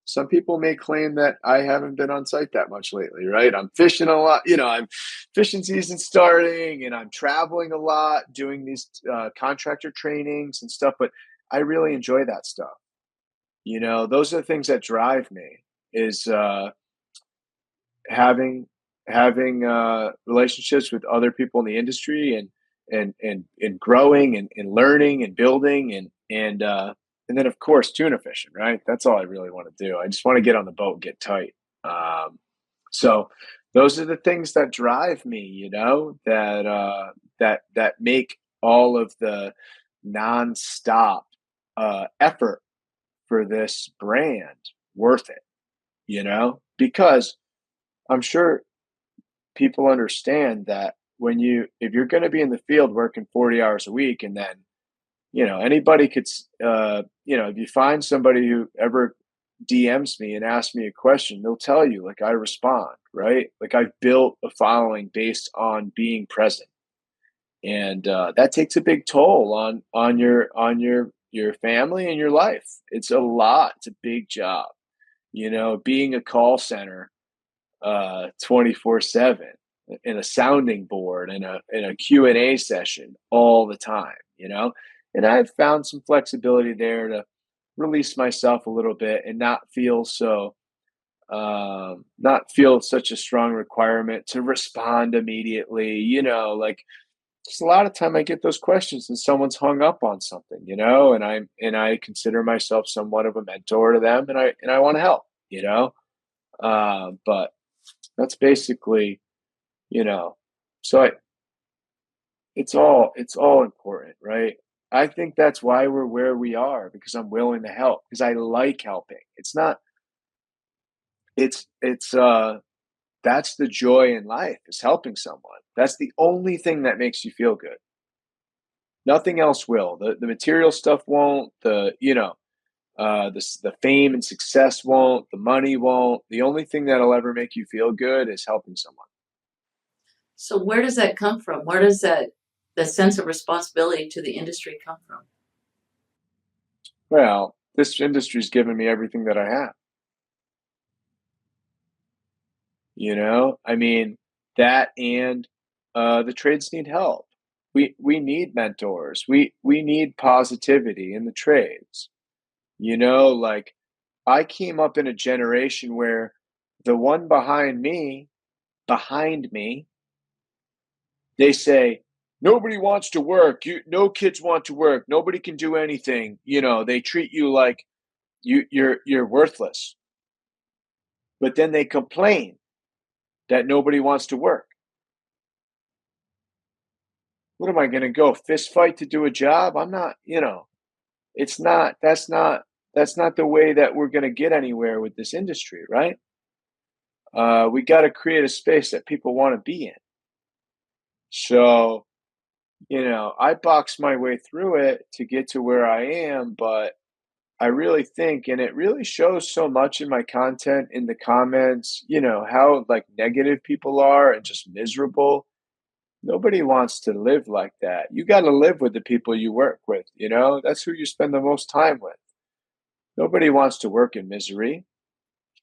some people may claim that I haven't been on site that much lately, right? I'm fishing a lot, I'm fishing season starting and I'm traveling a lot, doing these contractor trainings and stuff, but I really enjoy that stuff. Those are the things that drive me is having relationships with other people in the industry and growing and learning and building and then of course tuna fishing, right? That's all I really want to do. I just want to get on the boat and get tight. So those are the things that drive me, that make all of the nonstop effort for this brand worth it, because I'm sure people understand that if you're going to be in the field working 40 hours a week, and then, anybody could, if you find somebody who ever DMs me and asks me a question, they'll tell you, like, I respond, right? Like I've built a following based on being present. And that takes a big toll on your family and your life. It's a lot. It's a big job, being a call center 24/7 in a sounding board in a Q&A session all the time, and I've found some flexibility there to release myself a little bit and not feel such a strong requirement to respond immediately, like just a lot of time I get those questions and someone's hung up on something, and I consider myself somewhat of a mentor to them, and I want to help, but that's basically, so it's all important, right? I think that's why we're where we are, because I'm willing to help, because I like helping. That's the joy in life, is helping someone. That's the only thing that makes you feel good. Nothing else will. The material stuff won't. The fame and success won't. The money won't. The only thing that'll ever make you feel good is helping someone. So where does that come from? Where does the sense of responsibility to the industry come from? Well, this industry's given me everything that I have. I mean, that and the trades need help. We need mentors. We need positivity in the trades. Like I came up in a generation where the one behind me, they say, nobody wants to work. No kids want to work. Nobody can do anything. They treat you like you're worthless. But then they complain that nobody wants to work. What am I going to go fist fight to do a job? I'm not, that's not the way that we're going to get anywhere with this industry, right? We got to create a space that people want to be in. So, I boxed my way through it to get to where I am, but I really think, and it really shows so much in my content, in the comments, how like negative people are and just miserable. Nobody wants to live like that. You got to live with the people you work with, that's who you spend the most time with. Nobody wants to work in misery.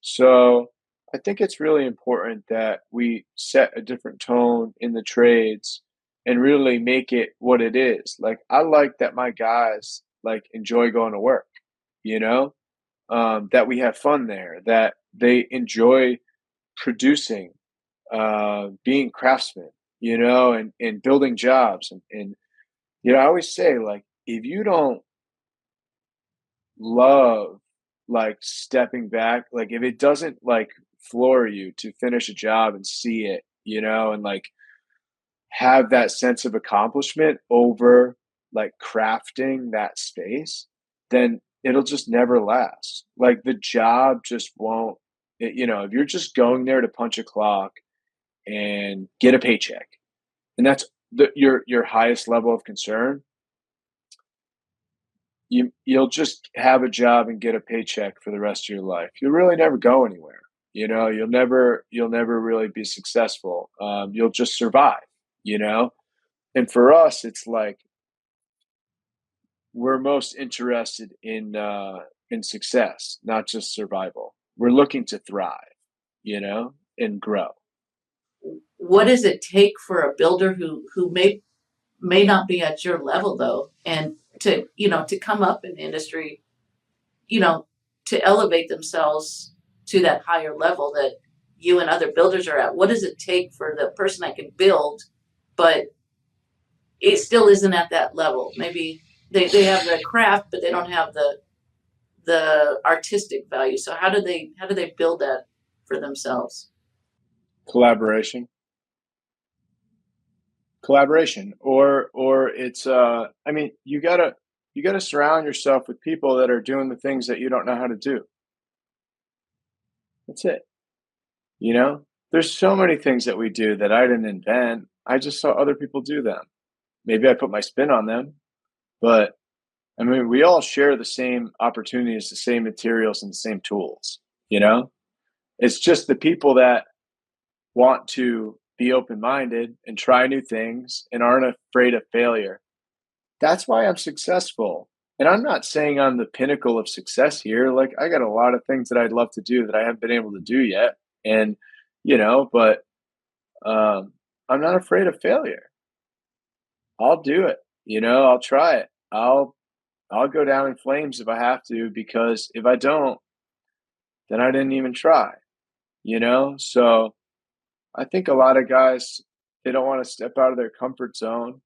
So I think it's really important that we set a different tone in the trades and really make it what it is. Like I like that my guys like enjoy going to work, you know, that we have fun there, that they enjoy producing, being craftsmen, and building jobs. I always say like, if you don't love like stepping back, like if it doesn't like floor you to finish a job and see it, and like have that sense of accomplishment over like crafting that space, then it'll just never last. Like the job just won't, if you're just going there to punch a clock and get a paycheck, and that's your highest level of concern, you'll just have a job and get a paycheck for the rest of your life. You'll really never go anywhere. You'll never really be successful. You'll just survive, And for us, it's like we're most interested in success, not just survival. We're looking to thrive, and grow. What does it take for a builder who may not be at your level though, and to come up in the industry, to elevate themselves to that higher level that you and other builders are at? What does it take for the person that can build, but it still isn't at that level? Maybe they have the craft, but they don't have the artistic value. So how do they build that for themselves? Collaboration, or it's I mean, you gotta surround yourself with people that are doing the things that you don't know how to do. That's it. There's so many things that we do that I didn't invent. I just saw other people do them. Maybe I put my spin on them, but I mean, we all share the same opportunities, the same materials, and the same tools. It's just the people that want to be open-minded and try new things and aren't afraid of failure. That's why I'm successful. And I'm not saying I'm the pinnacle of success here. Like I got a lot of things that I'd love to do that I haven't been able to do yet. And, but I'm not afraid of failure. I'll do it. I'll try it. I'll go down in flames if I have to, because if I don't, then I didn't even try, So I think a lot of guys, they don't want to step out of their comfort zone,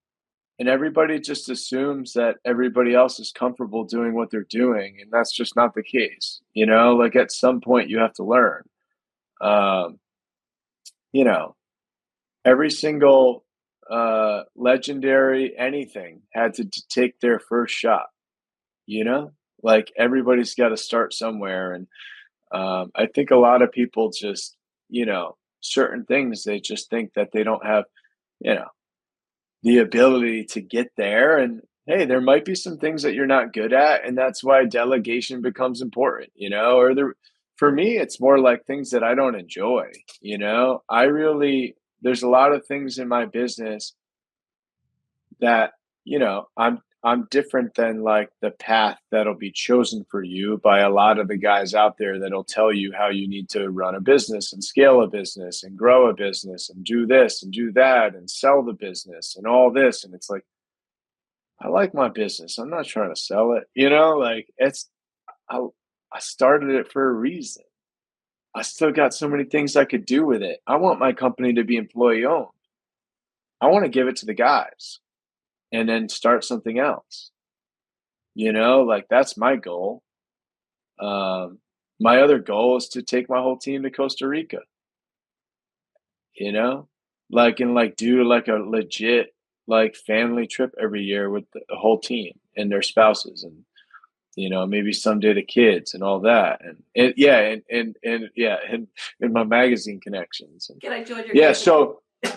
and everybody just assumes that everybody else is comfortable doing what they're doing. And that's just not the case. Like at some point you have to learn, um, you know, every single legendary anything had to take their first shot, like everybody's got to start somewhere. And I think a lot of people just, certain things, they just think that they don't have, you know, the ability to get there. And hey, there might be some things that you're not good at. And that's why delegation becomes important, for me, it's more like things that I don't enjoy, there's a lot of things in my business that, I'm different than like the path that'll be chosen for you by a lot of the guys out there that'll tell you how you need to run a business and scale a business and grow a business and do this and do that and sell the business and all this. And it's like, I like my business. I'm not trying to sell it, like I started it for a reason. I still got so many things I could do with it. I want my company to be employee owned. I want to give it to the guys and then start something else. Like that's my goal. My other goal is to take my whole team to Costa Rica, and do like a legit like family trip every year with the whole team and their spouses, and maybe someday the kids and all that. And yeah, and my magazine connections. And, Can I join your yeah, company?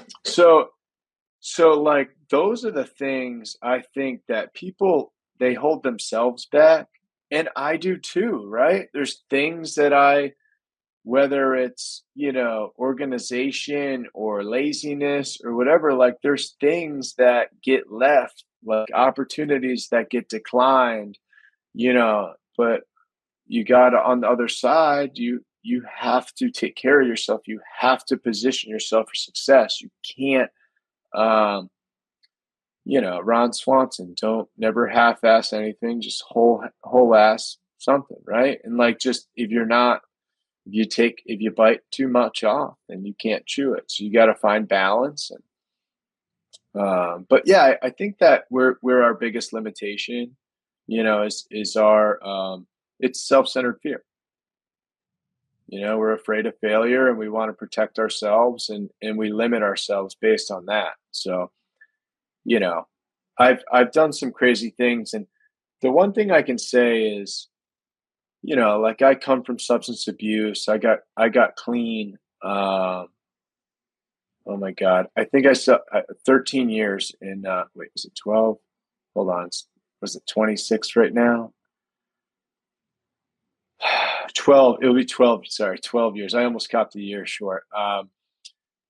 so like those are the things I think that people, they hold themselves back, and I do too, right? There's things that whether it's, organization or laziness or whatever, like there's things that get left, like opportunities that get declined, but you got to, on the other side, you have to take care of yourself. You have to position yourself for success. You can't, Ron Swanson, don't never half-ass anything, just whole ass something, right? And like, just if you bite too much off, then you can't chew it. So you got to find balance. And but yeah, I think that we're our biggest limitation, is our it's self-centered fear. We're afraid of failure and we want to protect ourselves, and we limit ourselves based on that. So, you know, I've done some crazy things, and the one thing I can say is, like, I come from substance abuse. I got clean. Oh my God. I think I saw 13 years in, wait, was it 12? Hold on. Was it 26 right now? 12. It'll be 12. Sorry, 12 years. I almost got the year short.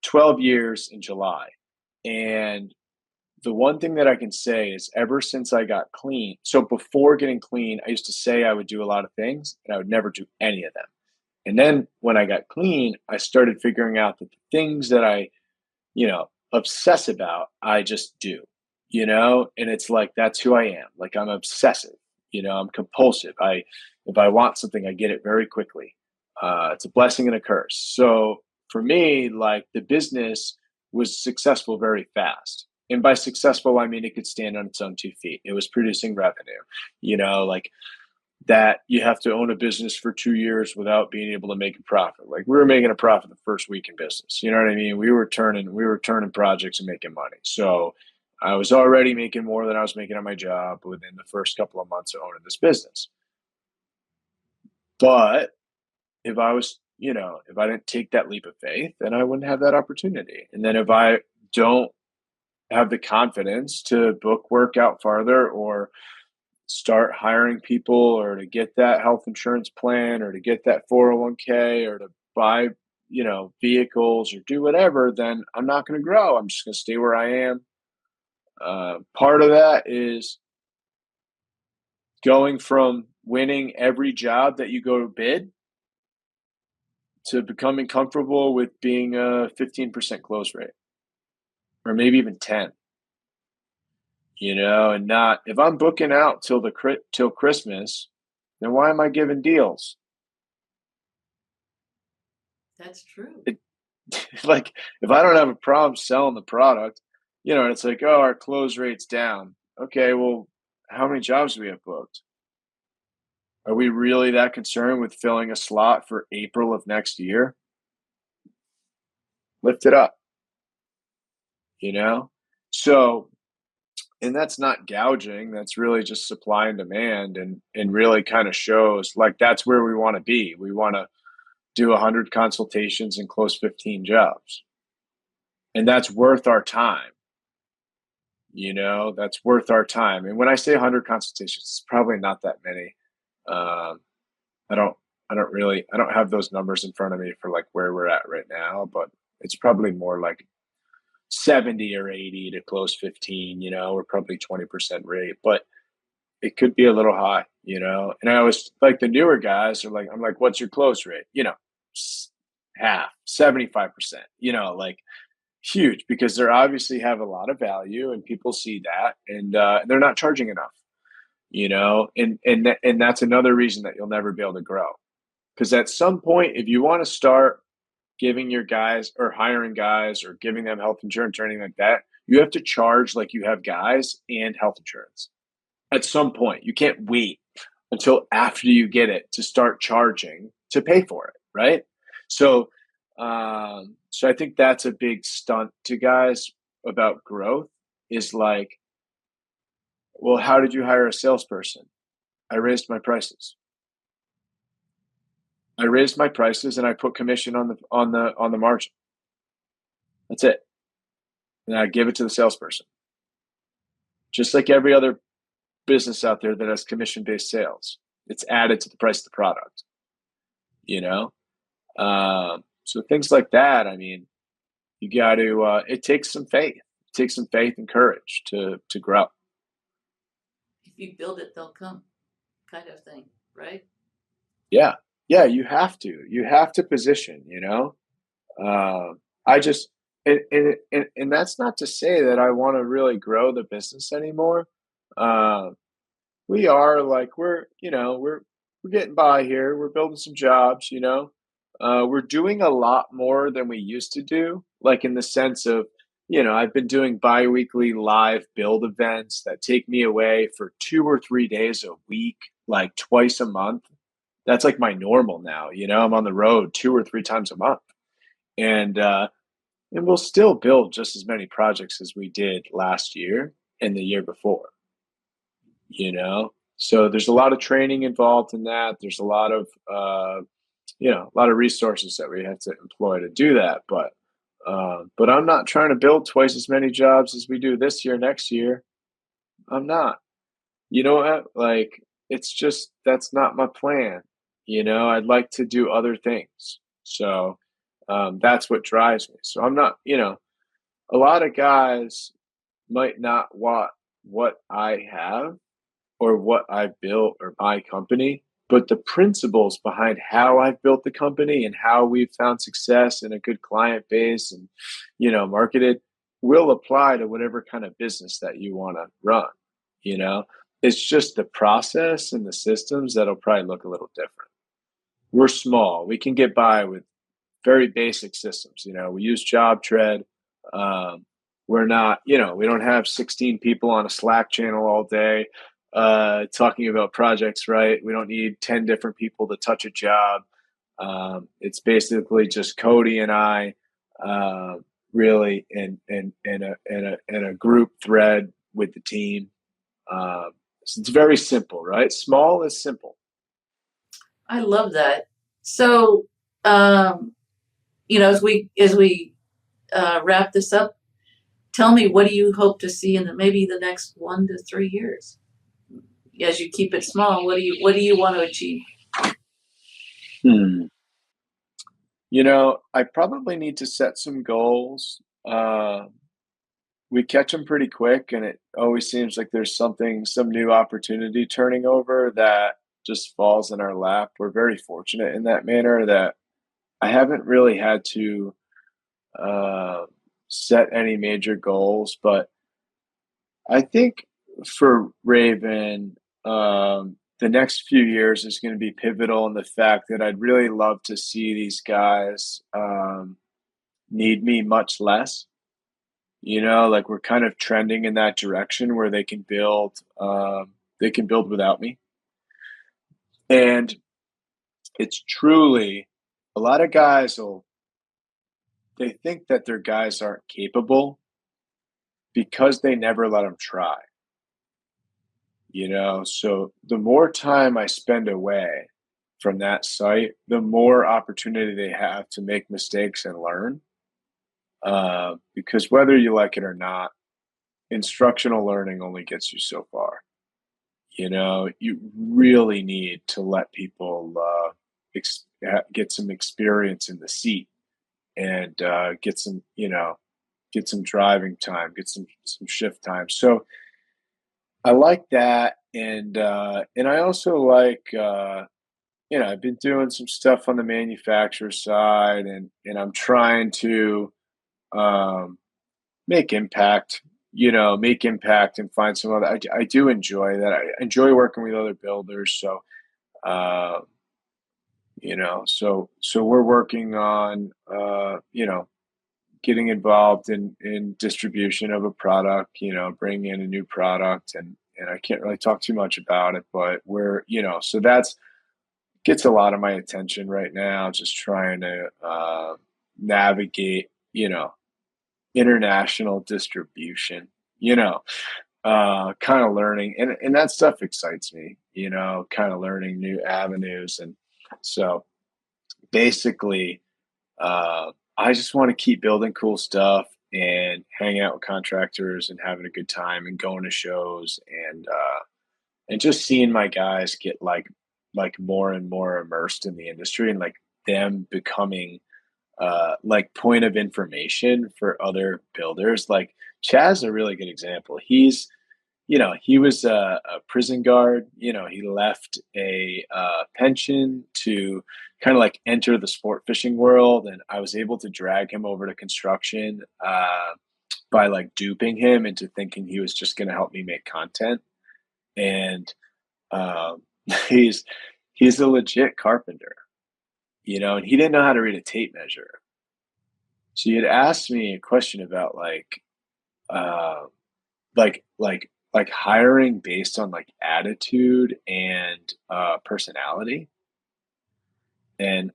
12 years in July. And the one thing that I can say is, ever since I got clean, so before getting clean, I used to say I would do a lot of things and I would never do any of them. And then when I got clean, I started figuring out that the things that I, obsess about, I just do, and it's like, that's who I am. Like, I'm obsessive, I'm compulsive. If I want something, I get it very quickly. It's a blessing and a curse. So for me, like, the business was successful very fast. And by successful, I mean it could stand on its own 2 feet. It was producing revenue, like that. You have to own a business for 2 years without being able to make a profit. Like, we were making a profit the first week in business. You know what I mean? We were turning projects and making money. So I was already making more than I was making on my job within the first couple of months of owning this business. But if I was, if I didn't take that leap of faith, then I wouldn't have that opportunity. And then if I don't have the confidence to book work out farther, or start hiring people, or to get that health insurance plan, or to get that 401k, or to buy, vehicles, or do whatever, then I'm not going to grow. I'm just going to stay where I am. Part of that is going from winning every job that you go to bid to becoming comfortable with being a 15% close rate, or maybe even 10. And not, if I'm booking out till Christmas, then why am I giving deals? That's true. Like, if I don't have a problem selling the product, and it's like, oh, our close rate's down. Okay, well, how many jobs do we have booked? Are we really that concerned with filling a slot for April of next year? Lift it up, So, and that's not gouging. That's really just supply and demand, and really kind of shows, like, that's where we want to be. We want to do 100 consultations and close 15 jobs. And that's worth our time. That's worth our time. And when I say 100 consultations, it's probably not that many. I don't have those numbers in front of me for, like, where we're at right now, but it's probably more like 70 or 80 to close 15, we're probably 20% rate, but it could be a little high, and I always, like, the newer guys are like, I'm like, what's your close rate? Half, 75%, like, huge, because they're obviously have a lot of value and people see that, and they're not charging enough, and that's another reason that you'll never be able to grow. Because at some point, if you want to start giving your guys, or hiring guys, or giving them health insurance or anything like that, you have to charge like you have guys and health insurance. At some point, you can't wait until after you get it to start charging to pay for it, right? So, so I think that's a big stunt to guys about growth, is like, well, how did you hire a salesperson? I raised my prices. And I put commission on the margin. That's it. And I give it to the salesperson. Just like every other business out there that has commission-based sales, it's added to the price of the product. So things like that. I mean, you got to. It takes some faith. It takes some faith and courage to grow. If you build it, they'll come, kind of thing, right? Yeah. yeah, you have to position, you know. I just and that's not to say that I want to really grow the business anymore. Uh, we are like we're getting by here. We're building some jobs, you know. We're doing a lot more than we used to do, like in the sense of, I've been doing biweekly live build events that take me away for 2 or 3 days a week, like twice a month. That's like my normal now, I'm on the road 2 or 3 times a month. And we'll still build just as many projects as we did last year and the year before, you know? So there's a lot of training involved in that. There's a lot of, a lot of resources that we have to employ to do that. But I'm not trying to build twice as many jobs as we do this year, next year. I'm not. You know what? Like, it's just, that's not my plan. I'd like to do other things. So that's what drives me. So I'm not, a lot of guys might not want what I have or what I built or my company, but the principles behind how I've built the company and how we've found success and a good client base and, marketed will apply to whatever kind of business that you want to run. You know, it's just the process and the systems that'll probably look a little different. We're small. We can get by with very basic systems. We use job tread. We're not, we don't have 16 people on a Slack channel all day talking about projects, right? We don't need 10 different people to touch a job. It's basically just Cody and I, really, in a group thread with the team. So it's very simple, right? Small is simple. I love that. So, as we wrap this up, tell me, what do you hope to see in maybe the next 1 to 3 years? As you keep it small, what do you want to achieve? I probably need to set some goals. We catch them pretty quick, and it always seems like there's some new opportunity turning over that just falls in our lap. We're very fortunate in that manner that I haven't really had to set any major goals, but I think for Raven, the next few years is going to be pivotal in the fact that I'd really love to see these guys need me much less. Like we're kind of trending in that direction where they can build without me. And it's truly, a lot of guys they think that their guys aren't capable because they never let them try. So the more time I spend away from that site, the more opportunity they have to make mistakes and learn. Because whether you like it or not, instructional learning only gets you so far. You really need to let people get some experience in the seat and get some driving time, get some shift time. So I like that, and I also like I've been doing some stuff on the manufacturer side, and I'm trying to make impact. And find some other. I do enjoy that. I enjoy working with other builders. So, so we're working on getting involved in distribution of a product, bringing in a new product, and I can't really talk too much about it, but we're, so that's gets a lot of my attention right now, just trying to navigate, international distribution, kind of learning, and that stuff excites me, kind of learning new avenues. And so basically, I just want to keep building cool stuff and hang out with contractors and having a good time and going to shows and just seeing my guys get like more and more immersed in the industry and like them becoming like point of information for other builders. Like Chaz is a really good example. He's he was a prison guard. He left a pension to kind of like enter the sport fishing world, and I was able to drag him over to construction by like duping him into thinking he was just going to help me make content. And um, he's he's a legit carpenter, and he didn't know how to read a tape measure. So he had asked me a question about uh, like hiring based on like attitude and personality. And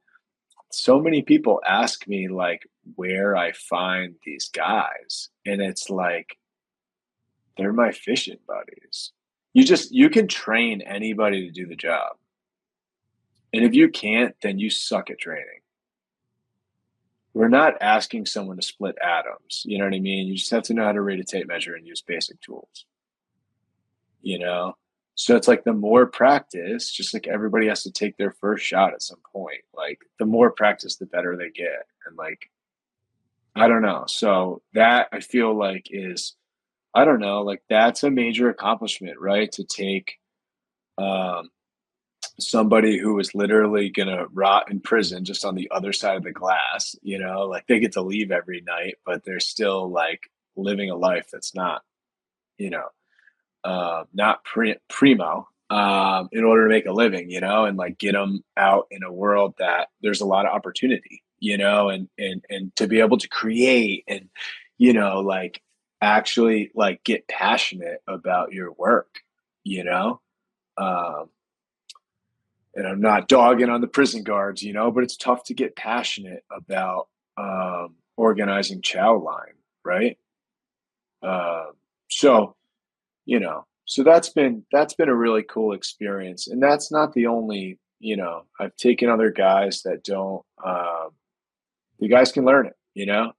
so many people ask me like where I find these guys, and it's like they're my fishing buddies. You can train anybody to do the job. And if you can't, then you suck at training. We're not asking someone to split atoms. You know what I mean? You just have to know how to read a tape measure and use basic tools. you know? So it's like the more practice, just like everybody has to take their first shot at some point. Like the more practice, the better they get. And like, I don't know. So that I feel like is, I don't know, like that's a major accomplishment, right? To take um, somebody who is literally going to rot in prison just on the other side of the glass, like they get to leave every night, but they're still like living a life that's not, you know, not primo in order to make a living, and like get them out in a world that there's a lot of opportunity, and to be able to create and, like actually like get passionate about your work, um, and I'm not dogging on the prison guards, but it's tough to get passionate about organizing chow line, right? So so that's been a really cool experience, and that's not the only. I've taken other guys that don't. The guys can learn it,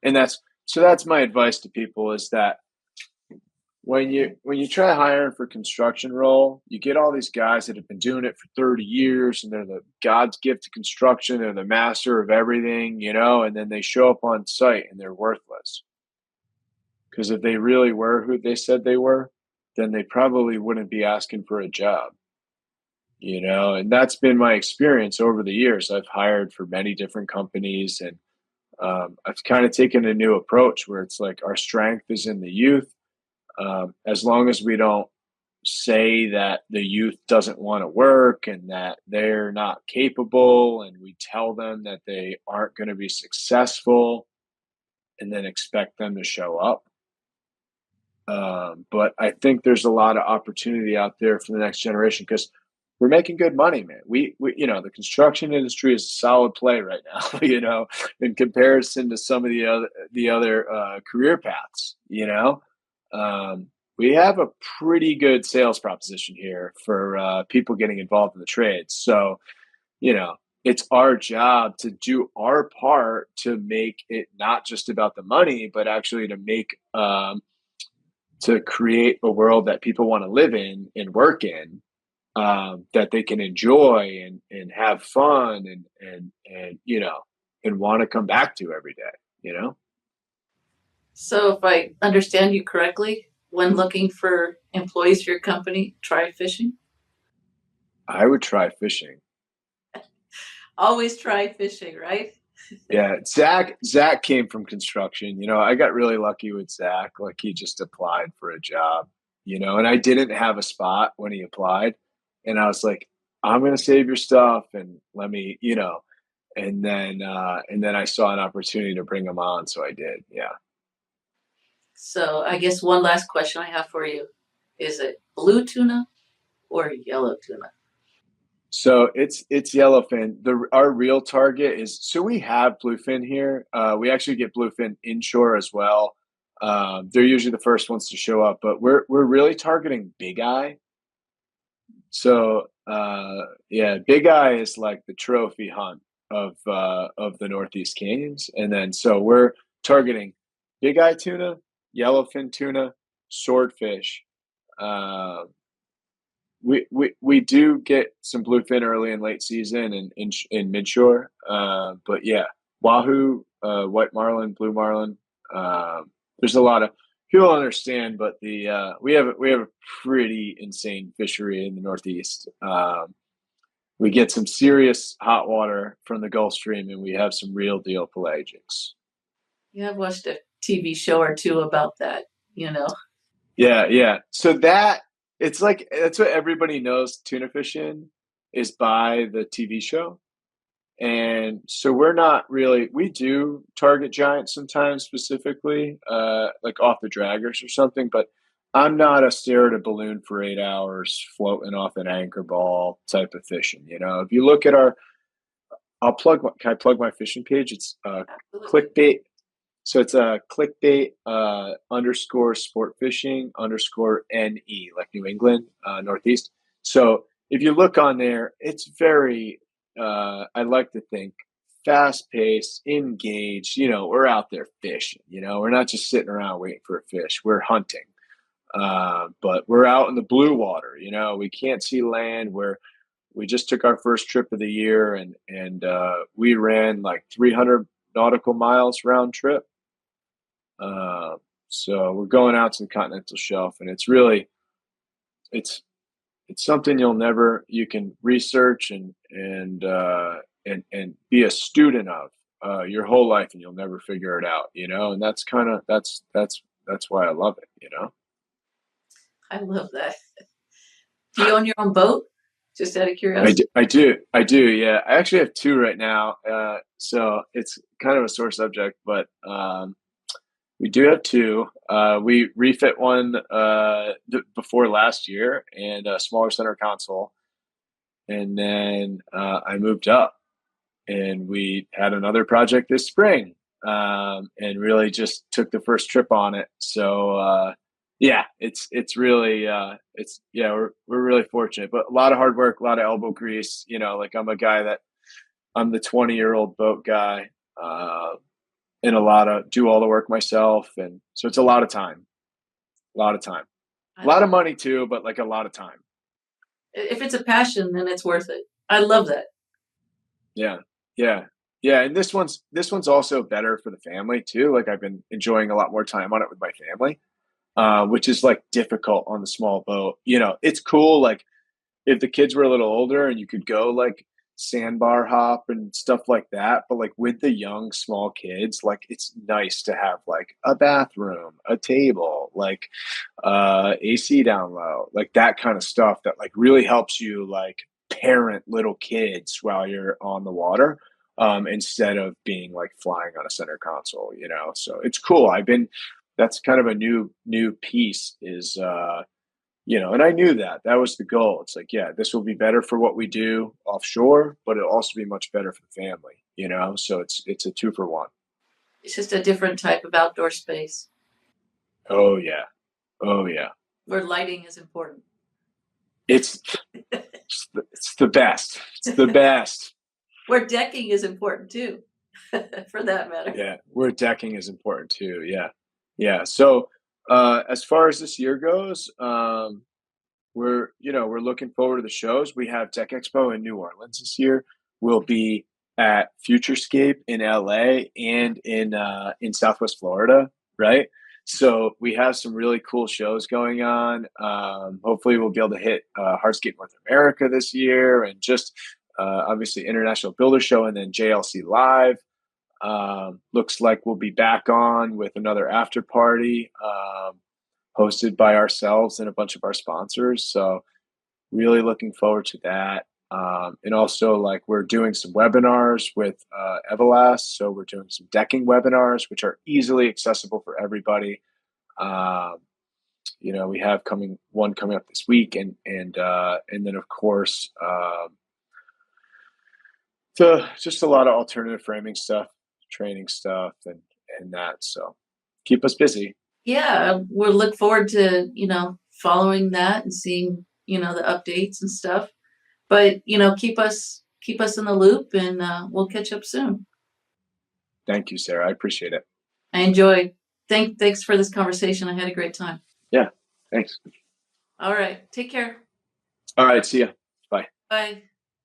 and that's my advice to people is that when you try hiring for construction role, you get all these guys that have been doing it for 30 years and they're the God's gift to construction, they're the master of everything, and then they show up on site and they're worthless. Because if they really were who they said they were, then they probably wouldn't be asking for a job. And that's been my experience over the years. I've hired for many different companies, and I've kind of taken a new approach where it's like our strength is in the youth. As long as we don't say that the youth doesn't want to work and that they're not capable, and we tell them that they aren't going to be successful and then expect them to show up. But I think there's a lot of opportunity out there for the next generation because we're making good money, man. We the construction industry is a solid play right now, in comparison to some of the other career paths, we have a pretty good sales proposition here for people getting involved in the trades. So, it's our job to do our part to make it not just about the money, but actually to make to create a world that people want to live in and work in, that they can enjoy and have fun and want to come back to every day. So if I understand you correctly, when looking for employees for your company, try fishing? I would try fishing. Always try fishing, right? Yeah, Zach came from construction. I got really lucky with Zach. Like he just applied for a job, and I didn't have a spot when he applied. And I was like, I'm gonna save your stuff and let me, and then I saw an opportunity to bring him on, so I did. Yeah. So I guess one last question I have for you. Is it blue tuna or yellow tuna? So it's yellowfin. Our real target is, so we have bluefin here. We actually get bluefin inshore as well. They're usually the first ones to show up, but we're really targeting big eye. So yeah, big eye is like the trophy hunt of the Northeast Canyons, and then so we're targeting big eye tuna, yellowfin tuna, swordfish. We do get some bluefin early and late season and in midshore, but yeah, wahoo, white marlin, blue marlin. There's a lot of people don't understand, but we have a pretty insane fishery in the Northeast. We get some serious hot water from the Gulf Stream, and we have some real deal pelagics. Yeah, I've watched a TV show or two about that, you know. Yeah, yeah. So that it's like that's what everybody knows tuna fishing is by the TV show. And so we're not really we do target giants sometimes specifically, like off the draggers or something, but I'm not a stare at a balloon for 8 hours floating off an anchor ball type of fishing. You know, if you look at can I plug my fishing page? It's clickbait. So it's a clickbait underscore sport fishing underscore NE, like New England, Northeast. So if you look on there, it's very, I like to think, fast paced, engaged. You know, we're out there fishing. You know, we're not just sitting around waiting for a fish. We're hunting. But we're out in the blue water. You know, we can't see land. We just took our first trip of the year, and we ran like 300 nautical miles round trip. So we're going out to the continental shelf, and it's really it's something you can research and be a student of your whole life, and you'll never figure it out, you know. And that's kind of that's why I love it, you know. I love that. Do you own your own boat? Just out of curiosity. I do. Yeah, I actually have two right now. So it's kind of a sore subject, but we do have two. We refit one before last year, and a smaller center console, and then I moved up, and we had another project this spring, and really just took the first trip on it. So yeah, it's really we're really fortunate, but a lot of hard work, a lot of elbow grease. You know, like I'm the 20-year-old boat guy. And do all the work myself. And so it's a lot of time, a lot of money too, but like a lot of time. If it's a passion, then it's worth it. I love that. Yeah. And this one's also better for the family too. Like I've been enjoying a lot more time on it with my family, which is like difficult on the small boat. You know, it's cool. Like if the kids were a little older and you could go like sandbar hop and stuff like that, but like with the young small kids, like it's nice to have like a bathroom, a table, like AC down low, like that kind of stuff that like really helps you like parent little kids while you're on the water, instead of being like flying on a center console, you know. So it's cool. That's kind of a new piece is you know, and I knew that was the goal. It's like, yeah, this will be better for what we do offshore, but it'll also be much better for the family, you know? So it's a 2-for-1. It's just a different type of outdoor space. Oh yeah. Where lighting is important. It's the best. It's the best. Where decking is important too, for that matter. Yeah. Where decking is important too. Yeah. Yeah. So, as far as this year goes, we're looking forward to the shows. We have Deck Expo in New Orleans this year. We'll be at Futurescape in LA and in Southwest Florida, right? So we have some really cool shows going on. Hopefully we'll be able to hit Hardscape North America this year, and just obviously International Builder Show, and then JLC Live. Looks like we'll be back on with another after party, hosted by ourselves and a bunch of our sponsors. So really looking forward to that. And also like we're doing some webinars with Everlast. So we're doing some decking webinars, which are easily accessible for everybody. You know, we have one coming up this week, and then of course, just a lot of alternative framing stuff, training stuff, and that. So keep us busy. Yeah, we'll look forward to, you know, following that and seeing, you know, the updates and stuff. But, you know, keep us in the loop, and we'll catch up soon. Thank you, Sarah. I appreciate it. I enjoyed. Thanks for this conversation. I had a great time. Yeah, thanks. All right. Take care. All right. See ya. Bye. Bye.